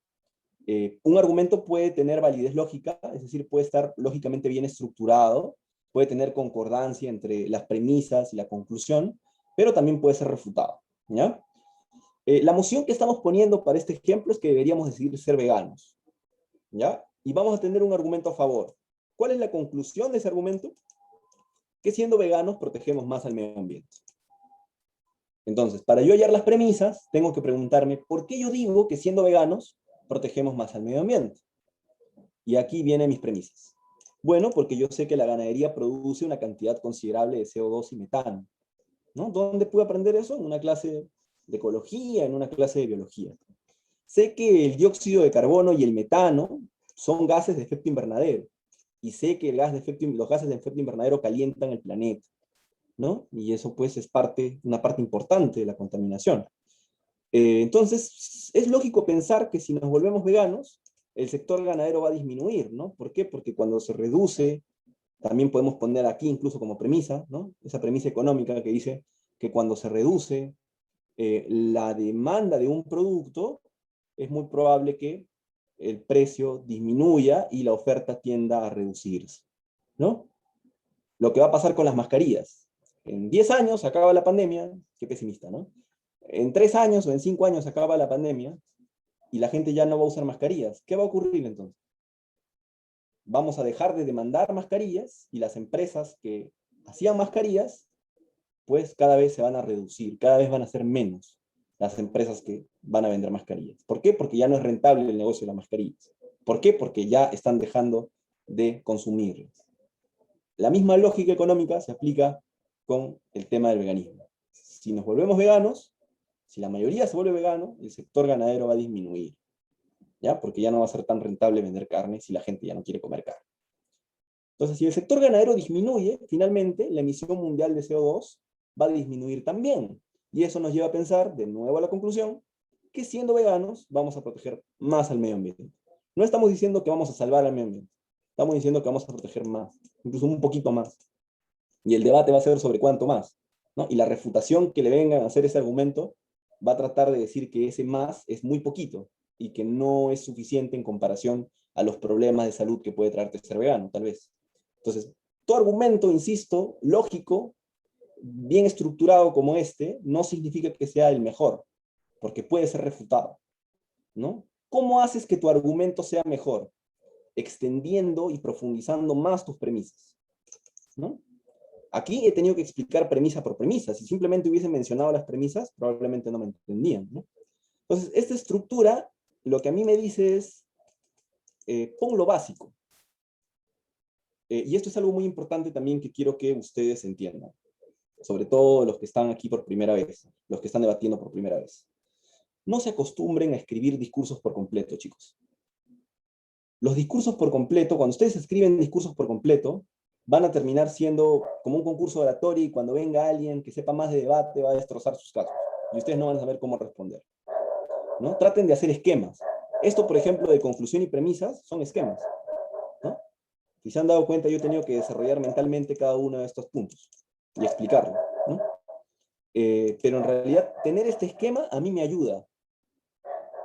Un argumento puede tener validez lógica, es decir, puede estar lógicamente bien estructurado, puede tener concordancia entre las premisas y la conclusión, pero también puede ser refutado, ¿ya? La moción que estamos poniendo para este ejemplo es que deberíamos decidir ser veganos, ¿ya? Y vamos a tener un argumento a favor. ¿Cuál es la conclusión de ese argumento? Que siendo veganos protegemos más al medio ambiente. Entonces, para yo hallar las premisas, tengo que preguntarme, ¿por qué yo digo que siendo veganos protegemos más al medio ambiente? Y aquí vienen mis premisas. Bueno, porque yo sé que la ganadería produce una cantidad considerable de CO2 y metano, ¿no? ¿Dónde pude aprender eso? En una clase de ecología, en una clase de biología. Sé que el dióxido de carbono y el metano son gases de efecto invernadero, y sé que los gases de efecto invernadero calientan el planeta, ¿no? Y eso pues es una parte importante de la contaminación. Entonces, es lógico pensar que si nos volvemos veganos, el sector ganadero va a disminuir, ¿no? ¿Por qué? Porque cuando se reduce, también podemos poner aquí incluso como premisa, ¿no? Esa premisa económica que dice que cuando se reduce la demanda de un producto, es muy probable que el precio disminuya y la oferta tienda a reducirse, ¿no? Lo que va a pasar con las mascarillas. En 10 años acaba la pandemia, qué pesimista, ¿no? En 3 años o en 5 años acaba la pandemia y la gente ya no va a usar mascarillas. ¿Qué va a ocurrir entonces? Vamos a dejar de demandar mascarillas y las empresas que hacían mascarillas, pues cada vez se van a reducir, cada vez van a ser menos las empresas que van a vender mascarillas. ¿Por qué? Porque ya no es rentable el negocio de las mascarillas. ¿Por qué? Porque ya están dejando de consumirlas. La misma lógica económica se aplica con el tema del veganismo. Si nos volvemos veganos, si la mayoría se vuelve vegano, el sector ganadero va a disminuir, ¿ya? Porque ya no va a ser tan rentable vender carne si la gente ya no quiere comer carne. Entonces, si el sector ganadero disminuye, finalmente la emisión mundial de CO2 va a disminuir también. Y eso nos lleva a pensar, de nuevo a la conclusión, que siendo veganos vamos a proteger más al medio ambiente. No estamos diciendo que vamos a salvar al medio ambiente, estamos diciendo que vamos a proteger más, incluso un poquito más. Y el debate va a ser sobre cuánto más, ¿no? Y la refutación que le vengan a hacer ese argumento va a tratar de decir que ese más es muy poquito y que no es suficiente en comparación a los problemas de salud que puede traerte ser vegano, tal vez. Entonces, tu argumento, insisto, lógico, bien estructurado como este, no significa que sea el mejor, porque puede ser refutado, ¿no? ¿Cómo haces que tu argumento sea mejor? Extendiendo y profundizando más tus premisas, ¿no? Aquí he tenido que explicar premisa por premisa. Si simplemente hubiese mencionado las premisas, probablemente no me entendían, ¿no? Entonces, esta estructura, lo que a mí me dice es, pon lo básico. Y esto es algo muy importante también que quiero que ustedes entiendan, sobre todo los que están aquí por primera vez, los que están debatiendo por primera vez. No se acostumbren a escribir discursos por completo, chicos. Los discursos por completo, cuando ustedes escriben discursos por completo, van a terminar siendo como un concurso de oratoria y cuando venga alguien que sepa más de debate va a destrozar sus casos. Y ustedes no van a saber cómo responder, ¿no? Traten de hacer esquemas. Esto, por ejemplo, de conclusión y premisas, son esquemas, ¿no? Si se han dado cuenta, yo he tenido que desarrollar mentalmente cada uno de estos puntos y explicarlo, ¿no? Pero en realidad, tener este esquema a mí me ayuda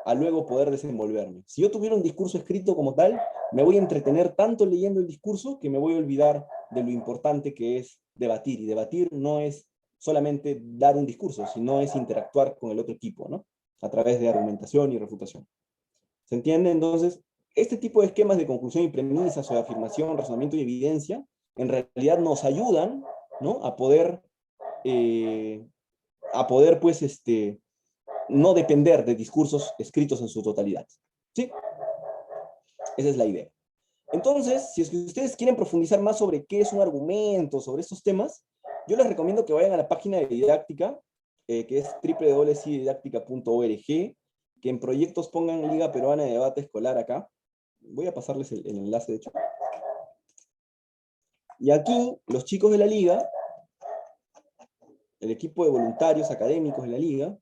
a luego poder desenvolverme. Si yo tuviera un discurso escrito como tal, me voy a entretener tanto leyendo el discurso que me voy a olvidar de lo importante que es debatir. Y debatir no es solamente dar un discurso, sino es interactuar con el otro equipo, ¿no? A través de argumentación y refutación. ¿Se entiende? Entonces, este tipo de esquemas de conclusión y premisas o de afirmación, razonamiento y evidencia, en realidad nos ayudan, ¿no? A poder pues, no depender de discursos escritos en su totalidad. ¿Sí? Esa es la idea. Entonces, si es que ustedes quieren profundizar más sobre qué es un argumento, sobre estos temas, yo les recomiendo que vayan a la página de didáctica, que es www.didáctica.org, que en proyectos pongan Liga Peruana de Debate Escolar acá. Voy a pasarles el enlace, de hecho. Y aquí, los chicos de la liga, el equipo de voluntarios académicos de la liga,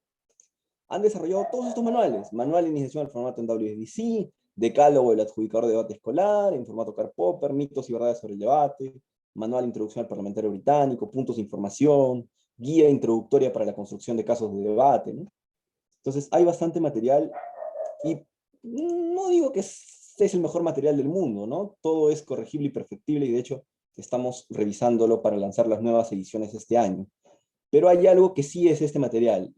han desarrollado todos estos manuales. Manual de iniciación al formato en WSDC, decálogo del adjudicador de debate escolar, en formato Karl Popper, mitos y verdades sobre el debate, manual de introducción al parlamentario británico, puntos de información, guía introductoria para la construcción de casos de debate, ¿no? Entonces hay bastante material y no digo que es el mejor material del mundo, ¿no? Todo es corregible y perfectible y de hecho estamos revisándolo para lanzar las nuevas ediciones este año. Pero hay algo que sí es este material,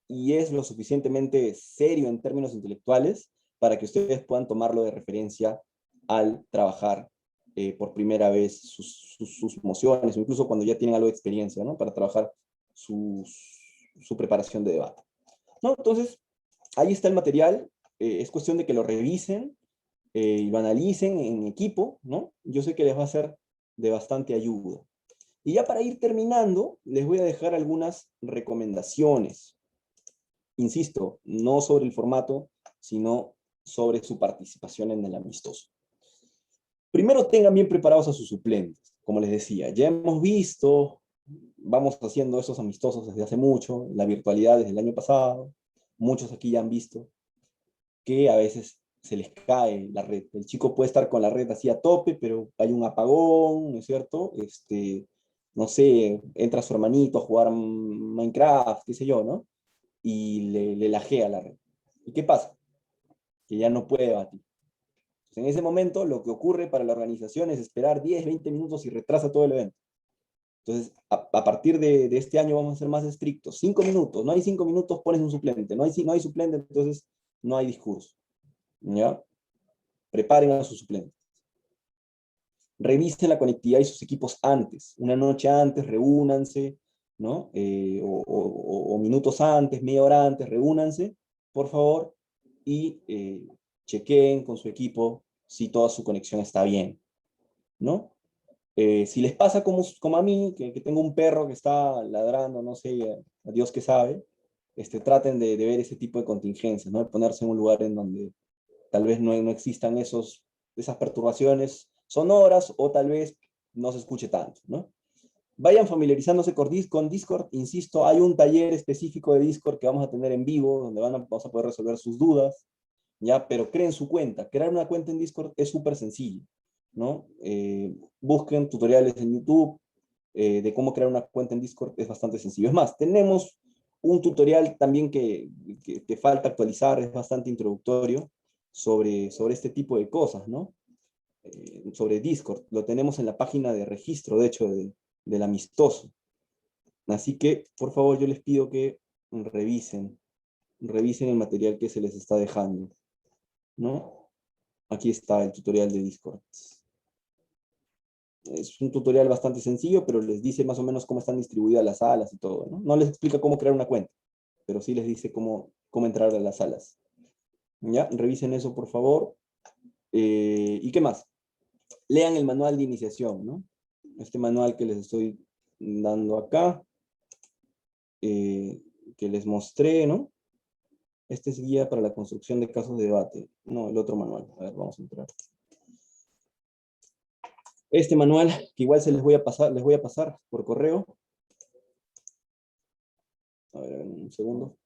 y es lo suficientemente serio en términos intelectuales para que ustedes puedan tomarlo de referencia al trabajar por primera vez sus mociones, o incluso cuando ya tienen algo de experiencia, ¿no? Para trabajar su preparación de debate, ¿no? Entonces, ahí está el material, es cuestión de que lo revisen, y lo analicen en equipo, ¿no? Yo sé que les va a ser de bastante ayuda. Y ya para ir terminando, les voy a dejar algunas recomendaciones. Insisto, no sobre el formato, sino sobre su participación en el amistoso. Primero, tengan bien preparados a sus suplentes. Como les decía, ya hemos visto, vamos haciendo esos amistosos desde hace mucho, la virtualidad desde el año pasado. Muchos aquí ya han visto que a veces se les cae la red. El chico puede estar con la red así a tope, pero hay un apagón, ¿no es cierto? No sé, entra su hermanito a jugar Minecraft, qué sé yo, ¿no? Y le lajea la red. ¿Y qué pasa? Que ya no puede batir. Entonces, en ese momento, lo que ocurre para la organización es esperar 10, 20 minutos y retrasa todo el evento. Entonces, a partir de este año vamos a ser más estrictos. 5 minutos, no hay 5 minutos, pones un suplente. No hay suplente, entonces no hay discurso. ¿Ya? Preparen a sus suplentes. Revisen la conectividad y sus equipos antes. Una noche antes, reúnanse, ¿no? O minutos antes, media hora antes, reúnanse, por favor, y chequeen con su equipo si toda su conexión está bien, ¿no? Si les pasa como a mí, que tengo un perro que está ladrando, no sé, a Dios que sabe, traten de ver ese tipo de contingencias, ¿no? De ponerse en un lugar en donde tal vez no existan esas perturbaciones sonoras o tal vez no se escuche tanto, ¿no? Vayan familiarizándose con Discord, insisto, hay un taller específico de Discord que vamos a tener en vivo, donde vamos a poder resolver sus dudas, ¿ya? Pero creen su cuenta. Crear una cuenta en Discord es súper sencillo, ¿no? Busquen tutoriales en YouTube de cómo crear una cuenta en Discord, es bastante sencillo. Es más, tenemos un tutorial también que falta actualizar, es bastante introductorio, sobre este tipo de cosas, ¿no? Sobre Discord. Lo tenemos en la página de registro, de hecho, del amistoso. Así que, por favor, yo les pido que revisen el material que se les está dejando, ¿no? Aquí está el tutorial de Discord. Es un tutorial bastante sencillo, pero les dice más o menos cómo están distribuidas las salas y todo, ¿no? No les explica cómo crear una cuenta, pero sí les dice cómo entrar a las salas. ¿Ya? Revisen eso, por favor. ¿Y qué más? Lean el manual de iniciación, ¿no? Este manual que les estoy dando acá, que les mostré, ¿no? Este es guía para la construcción de casos de debate. No, el otro manual. A ver, vamos a entrar. Este manual, que igual les voy a pasar por correo. A ver, un segundo.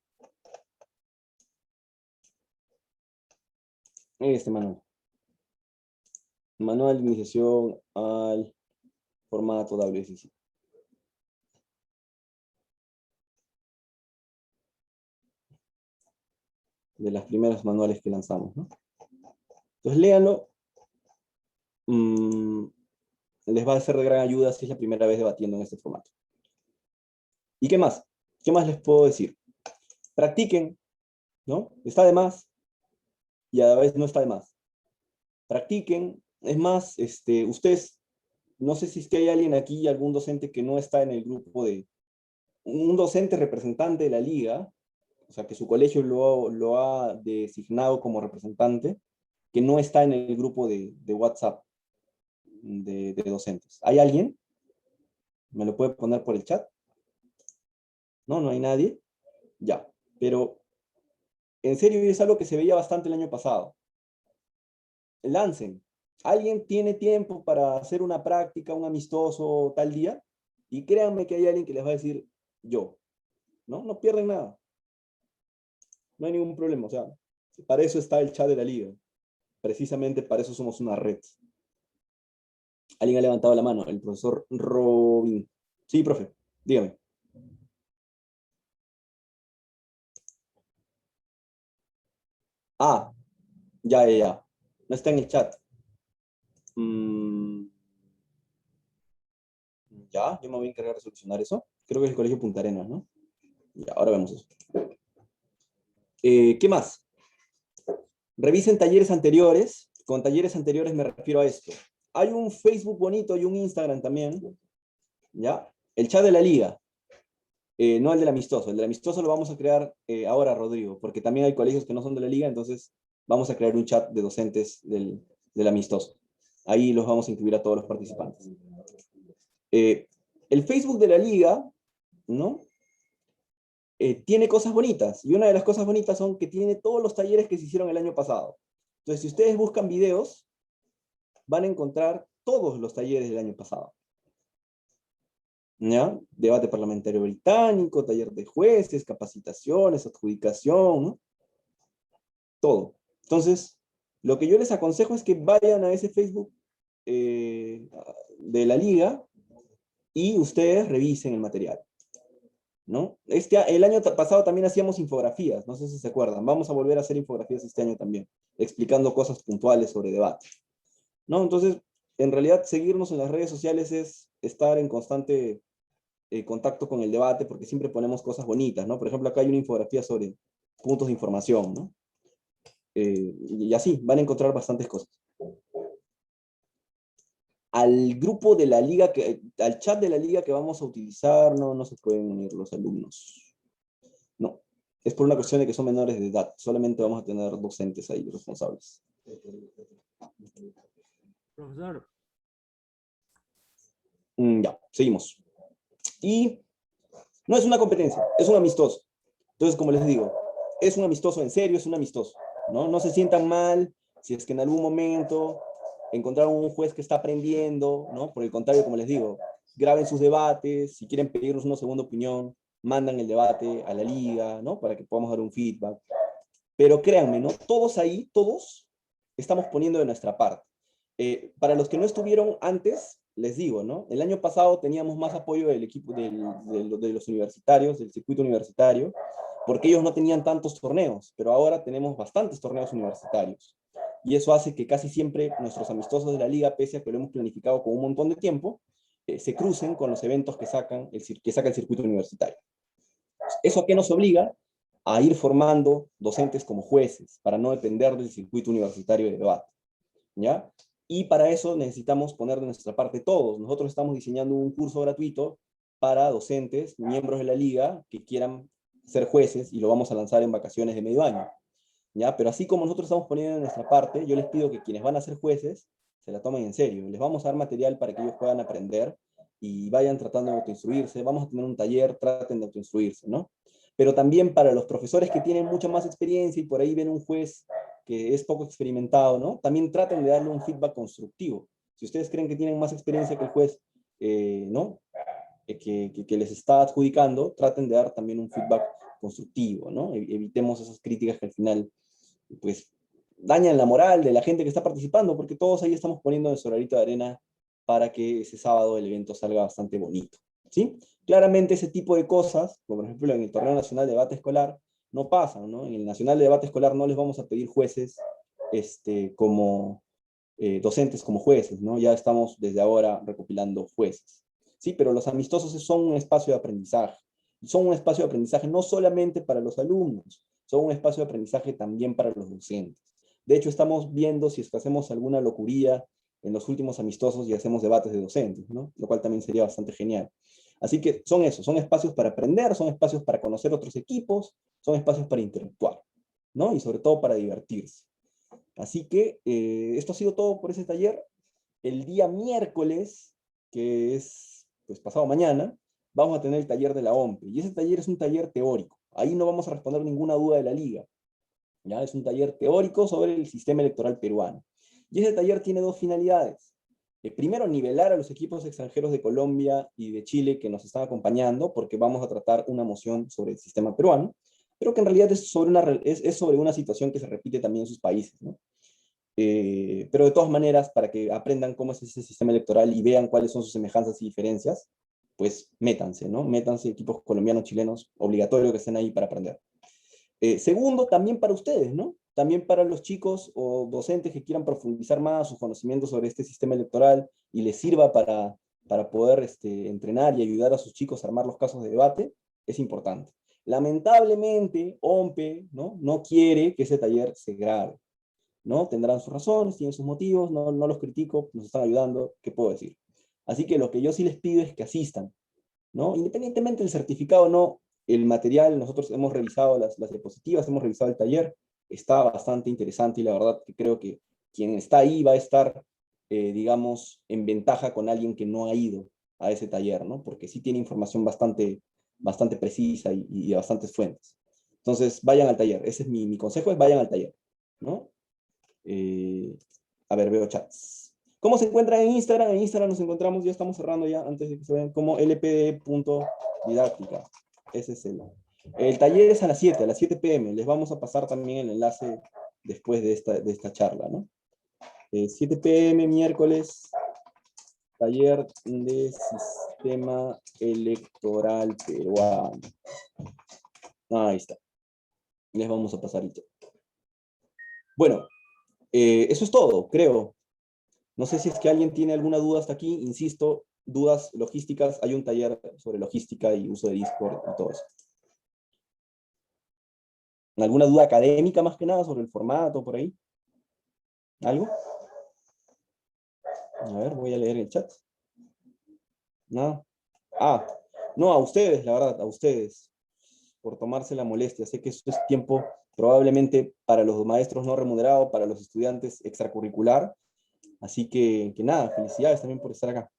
Este manual. Manual de iniciación al formato WSIC. De las primeras manuales que lanzamos, ¿no? Entonces, léanlo. Les va a ser de gran ayuda si es la primera vez debatiendo en este formato. ¿Y qué más? ¿Qué más les puedo decir? Practiquen, ¿no? Está de más y a la vez no está de más. Practiquen. Es más, ustedes, no sé si es que hay alguien aquí, algún docente que no está en el grupo un docente representante de la liga, o sea, que su colegio lo ha designado como representante, que no está en el grupo de WhatsApp de docentes. ¿Hay alguien? ¿Me lo puede poner por el chat? No, no hay nadie. Ya, pero en serio es algo que se veía bastante el año pasado. Lancen. ¿Alguien tiene tiempo para hacer una práctica, un amistoso tal día? Y créanme que hay alguien que les va a decir yo. ¿No? No pierden nada. No hay ningún problema. O sea, para eso está el chat de la liga. Precisamente para eso somos una red. Alguien ha levantado la mano, el profesor Robin. Sí, profe, dígame. Ah, ya, ya, ya. No está en el chat. Mm, ya, yo me voy a encargar de solucionar eso. Creo que es el Colegio Punta Arenas, ¿no? Ya, ahora vemos eso. ¿Qué más? Revisen talleres anteriores. Con talleres anteriores me refiero a esto. Hay un Facebook bonito y un Instagram también, ¿ya? El chat de la liga, no el del amistoso. El del amistoso lo vamos a crear ahora, Rodrigo, porque también hay colegios que no son de la liga, entonces vamos a crear un chat de docentes del amistoso. Ahí los vamos a incluir a todos los participantes. El Facebook de la liga, ¿no? Tiene cosas bonitas, y una de las cosas bonitas son que tiene todos los talleres que se hicieron el año pasado. Entonces, si ustedes buscan videos, van a encontrar todos los talleres del año pasado. ¿Ya? Debate parlamentario británico, taller de jueces, capacitaciones, adjudicación, ¿no? Todo. Entonces, lo que yo les aconsejo es que vayan a ese Facebook de la liga y ustedes revisen el material, ¿no? El año pasado también hacíamos infografías, no sé si se acuerdan. Vamos a volver a hacer infografías este año también, explicando cosas puntuales sobre debate, ¿no? Entonces, en realidad, seguirnos en las redes sociales es estar en constante contacto con el debate, porque siempre ponemos cosas bonitas, ¿no? Por ejemplo, acá hay una infografía sobre puntos de información, ¿no? Y así, van a encontrar bastantes cosas. Al grupo de la liga, al chat de la liga que vamos a utilizar, no se pueden unir los alumnos. No, es por una cuestión de que son menores de edad. Solamente vamos a tener docentes ahí responsables. Profesor. Ya, seguimos. Y no es una competencia, es un amistoso. Entonces, como les digo, es un amistoso en serio, es un amistoso, ¿no? No se sientan mal si es que en algún momento encontraron un juez que está aprendiendo, ¿no? Por el contrario, como les digo, graben sus debates, si quieren pedirnos una segunda opinión, mandan el debate a la liga, ¿no? Para que podamos dar un feedback. Pero créanme, ¿no? Todos ahí, todos, estamos poniendo de nuestra parte. Para los que no estuvieron antes, les digo, ¿no? El año pasado teníamos más apoyo del equipo de los universitarios, del circuito universitario, porque ellos no tenían tantos torneos, pero ahora tenemos bastantes torneos universitarios. Y eso hace que casi siempre nuestros amistosos de la liga, pese a que lo hemos planificado con un montón de tiempo, se crucen con los eventos que saca el circuito universitario. ¿Eso a qué nos obliga? A ir formando docentes como jueces, para no depender del circuito universitario de debate, ¿ya? Y para eso necesitamos poner de nuestra parte todos. Nosotros estamos diseñando un curso gratuito para docentes, miembros de la liga, que quieran ser jueces, y lo vamos a lanzar en vacaciones de medio año, ¿ya? Pero así como nosotros estamos poniendo de nuestra parte, yo les pido que quienes van a ser jueces se la tomen en serio. Les vamos a dar material para que ellos puedan aprender y vayan tratando de autoinstruirse. Vamos a tener un taller, traten de autoinstruirse, ¿no? Pero también para los profesores que tienen mucha más experiencia y por ahí ven un juez que es poco experimentado, ¿no? También traten de darle un feedback constructivo. Si ustedes creen que tienen más experiencia que el juez, ¿no? Que les está adjudicando, traten de dar también un feedback constructivo, ¿no? Evitemos esas críticas que al final, pues, dañan la moral de la gente que está participando, porque todos ahí estamos poniendo nuestro granito de arena para que ese sábado el evento salga bastante bonito, ¿sí? Claramente ese tipo de cosas, como por ejemplo en el Torneo Nacional de Debate Escolar, no pasan, ¿no? En el Nacional de Debate Escolar no les vamos a pedir jueces como docentes como jueces, ¿no? Ya estamos desde ahora recopilando jueces, ¿sí? Pero los amistosos son un espacio de aprendizaje. Son un espacio de aprendizaje no solamente para los alumnos, son un espacio de aprendizaje también para los docentes. De hecho, estamos viendo si es que hacemos alguna locuría en los últimos amistosos y hacemos debates de docentes, ¿no? Lo cual también sería bastante genial. Así que son eso, son espacios para aprender, son espacios para conocer otros equipos, son espacios para interactuar, ¿no? Y sobre todo para divertirse. Así que esto ha sido todo por ese taller. El día miércoles, que es pues, pasado mañana, vamos a tener el taller de la OMPE. Y ese taller es un taller teórico. Ahí no vamos a responder ninguna duda de la liga. ¿Ya? Es un taller teórico sobre el sistema electoral peruano. Y ese taller tiene dos finalidades. Primero, nivelar a los equipos extranjeros de Colombia y de Chile que nos están acompañando, porque vamos a tratar una moción sobre el sistema peruano, pero que en realidad es sobre una situación que se repite también en sus países, ¿no? Pero de todas maneras, para que aprendan cómo es ese sistema electoral y vean cuáles son sus semejanzas y diferencias, pues métanse, ¿no? Métanse equipos colombianos, chilenos, obligatorio que estén ahí para aprender. Segundo, también para ustedes, ¿no? También para los chicos o docentes que quieran profundizar más sus conocimientos sobre este sistema electoral y les sirva para poder entrenar y ayudar a sus chicos a armar los casos de debate, es importante. Lamentablemente, OMPE, ¿no? No quiere que ese taller se grabe, ¿no? Tendrán sus razones, tienen sus motivos, no los critico, nos están ayudando, ¿qué puedo decir? Así que lo que yo sí les pido es que asistan, ¿no? Independientemente del certificado o no, el material, nosotros hemos revisado las diapositivas, hemos revisado el taller, está bastante interesante y la verdad que creo que quien está ahí va a estar, digamos, en ventaja con alguien que no ha ido a ese taller, ¿no? Porque sí tiene información bastante precisa y bastantes fuentes. Entonces, vayan al taller. Ese es mi consejo, es vayan al taller, ¿no? A ver, veo chats. ¿Cómo se encuentran en Instagram? En Instagram nos encontramos, ya estamos cerrando ya, antes de que se vean, como lpd.didáctica. Ese es el taller es a las 7 p.m. Les vamos a pasar también el enlace después de esta charla, ¿no? 7 p.m. miércoles, taller de sistema electoral peruano. Ahí está. Les vamos a pasar el chat. Bueno, eso es todo, creo. No sé si es que alguien tiene alguna duda hasta aquí. Insisto, dudas logísticas. Hay un taller sobre logística y uso de Discord y todo eso. ¿Alguna duda académica más que nada sobre el formato por ahí? ¿Algo? A ver, voy a leer el chat. ¿Nada? No, a ustedes, la verdad, a ustedes, por tomarse la molestia. Sé que eso es tiempo probablemente para los maestros no remunerados, para los estudiantes extracurricular. Así que nada, felicidades también por estar acá.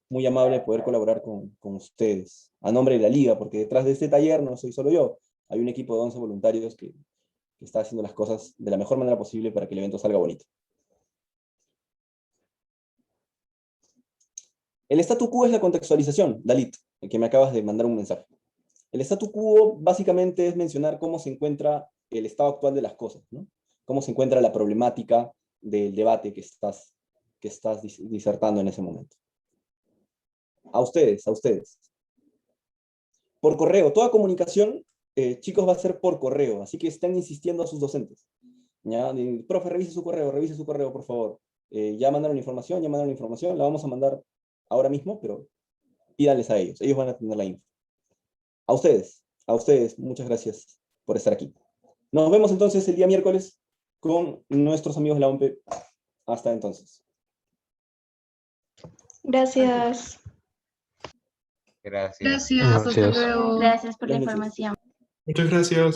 Muy amable poder colaborar con ustedes, a nombre de la liga, porque detrás de este taller no soy solo yo, hay un equipo de 11 voluntarios que está haciendo las cosas de la mejor manera posible para que el evento salga bonito. El statu quo es la contextualización, Dalit, el que me acabas de mandar un mensaje. El statu quo básicamente es mencionar cómo se encuentra el estado actual de las cosas, ¿no? Cómo se encuentra la problemática del debate que estás disertando en ese momento. A ustedes. Por correo, toda comunicación, chicos, va a ser por correo, así que están insistiendo a sus docentes. ¿Ya? Profe, revise su correo, por favor. Ya mandaron información, la vamos a mandar ahora mismo, pero pídanles a ellos van a tener la info. A ustedes, muchas gracias por estar aquí. Nos vemos entonces el día miércoles con nuestros amigos de la OMPE. Hasta entonces. Gracias. Gracias. Gracias, hasta Gracias. luego. Gracias por la Buenas noches. información. Muchas gracias.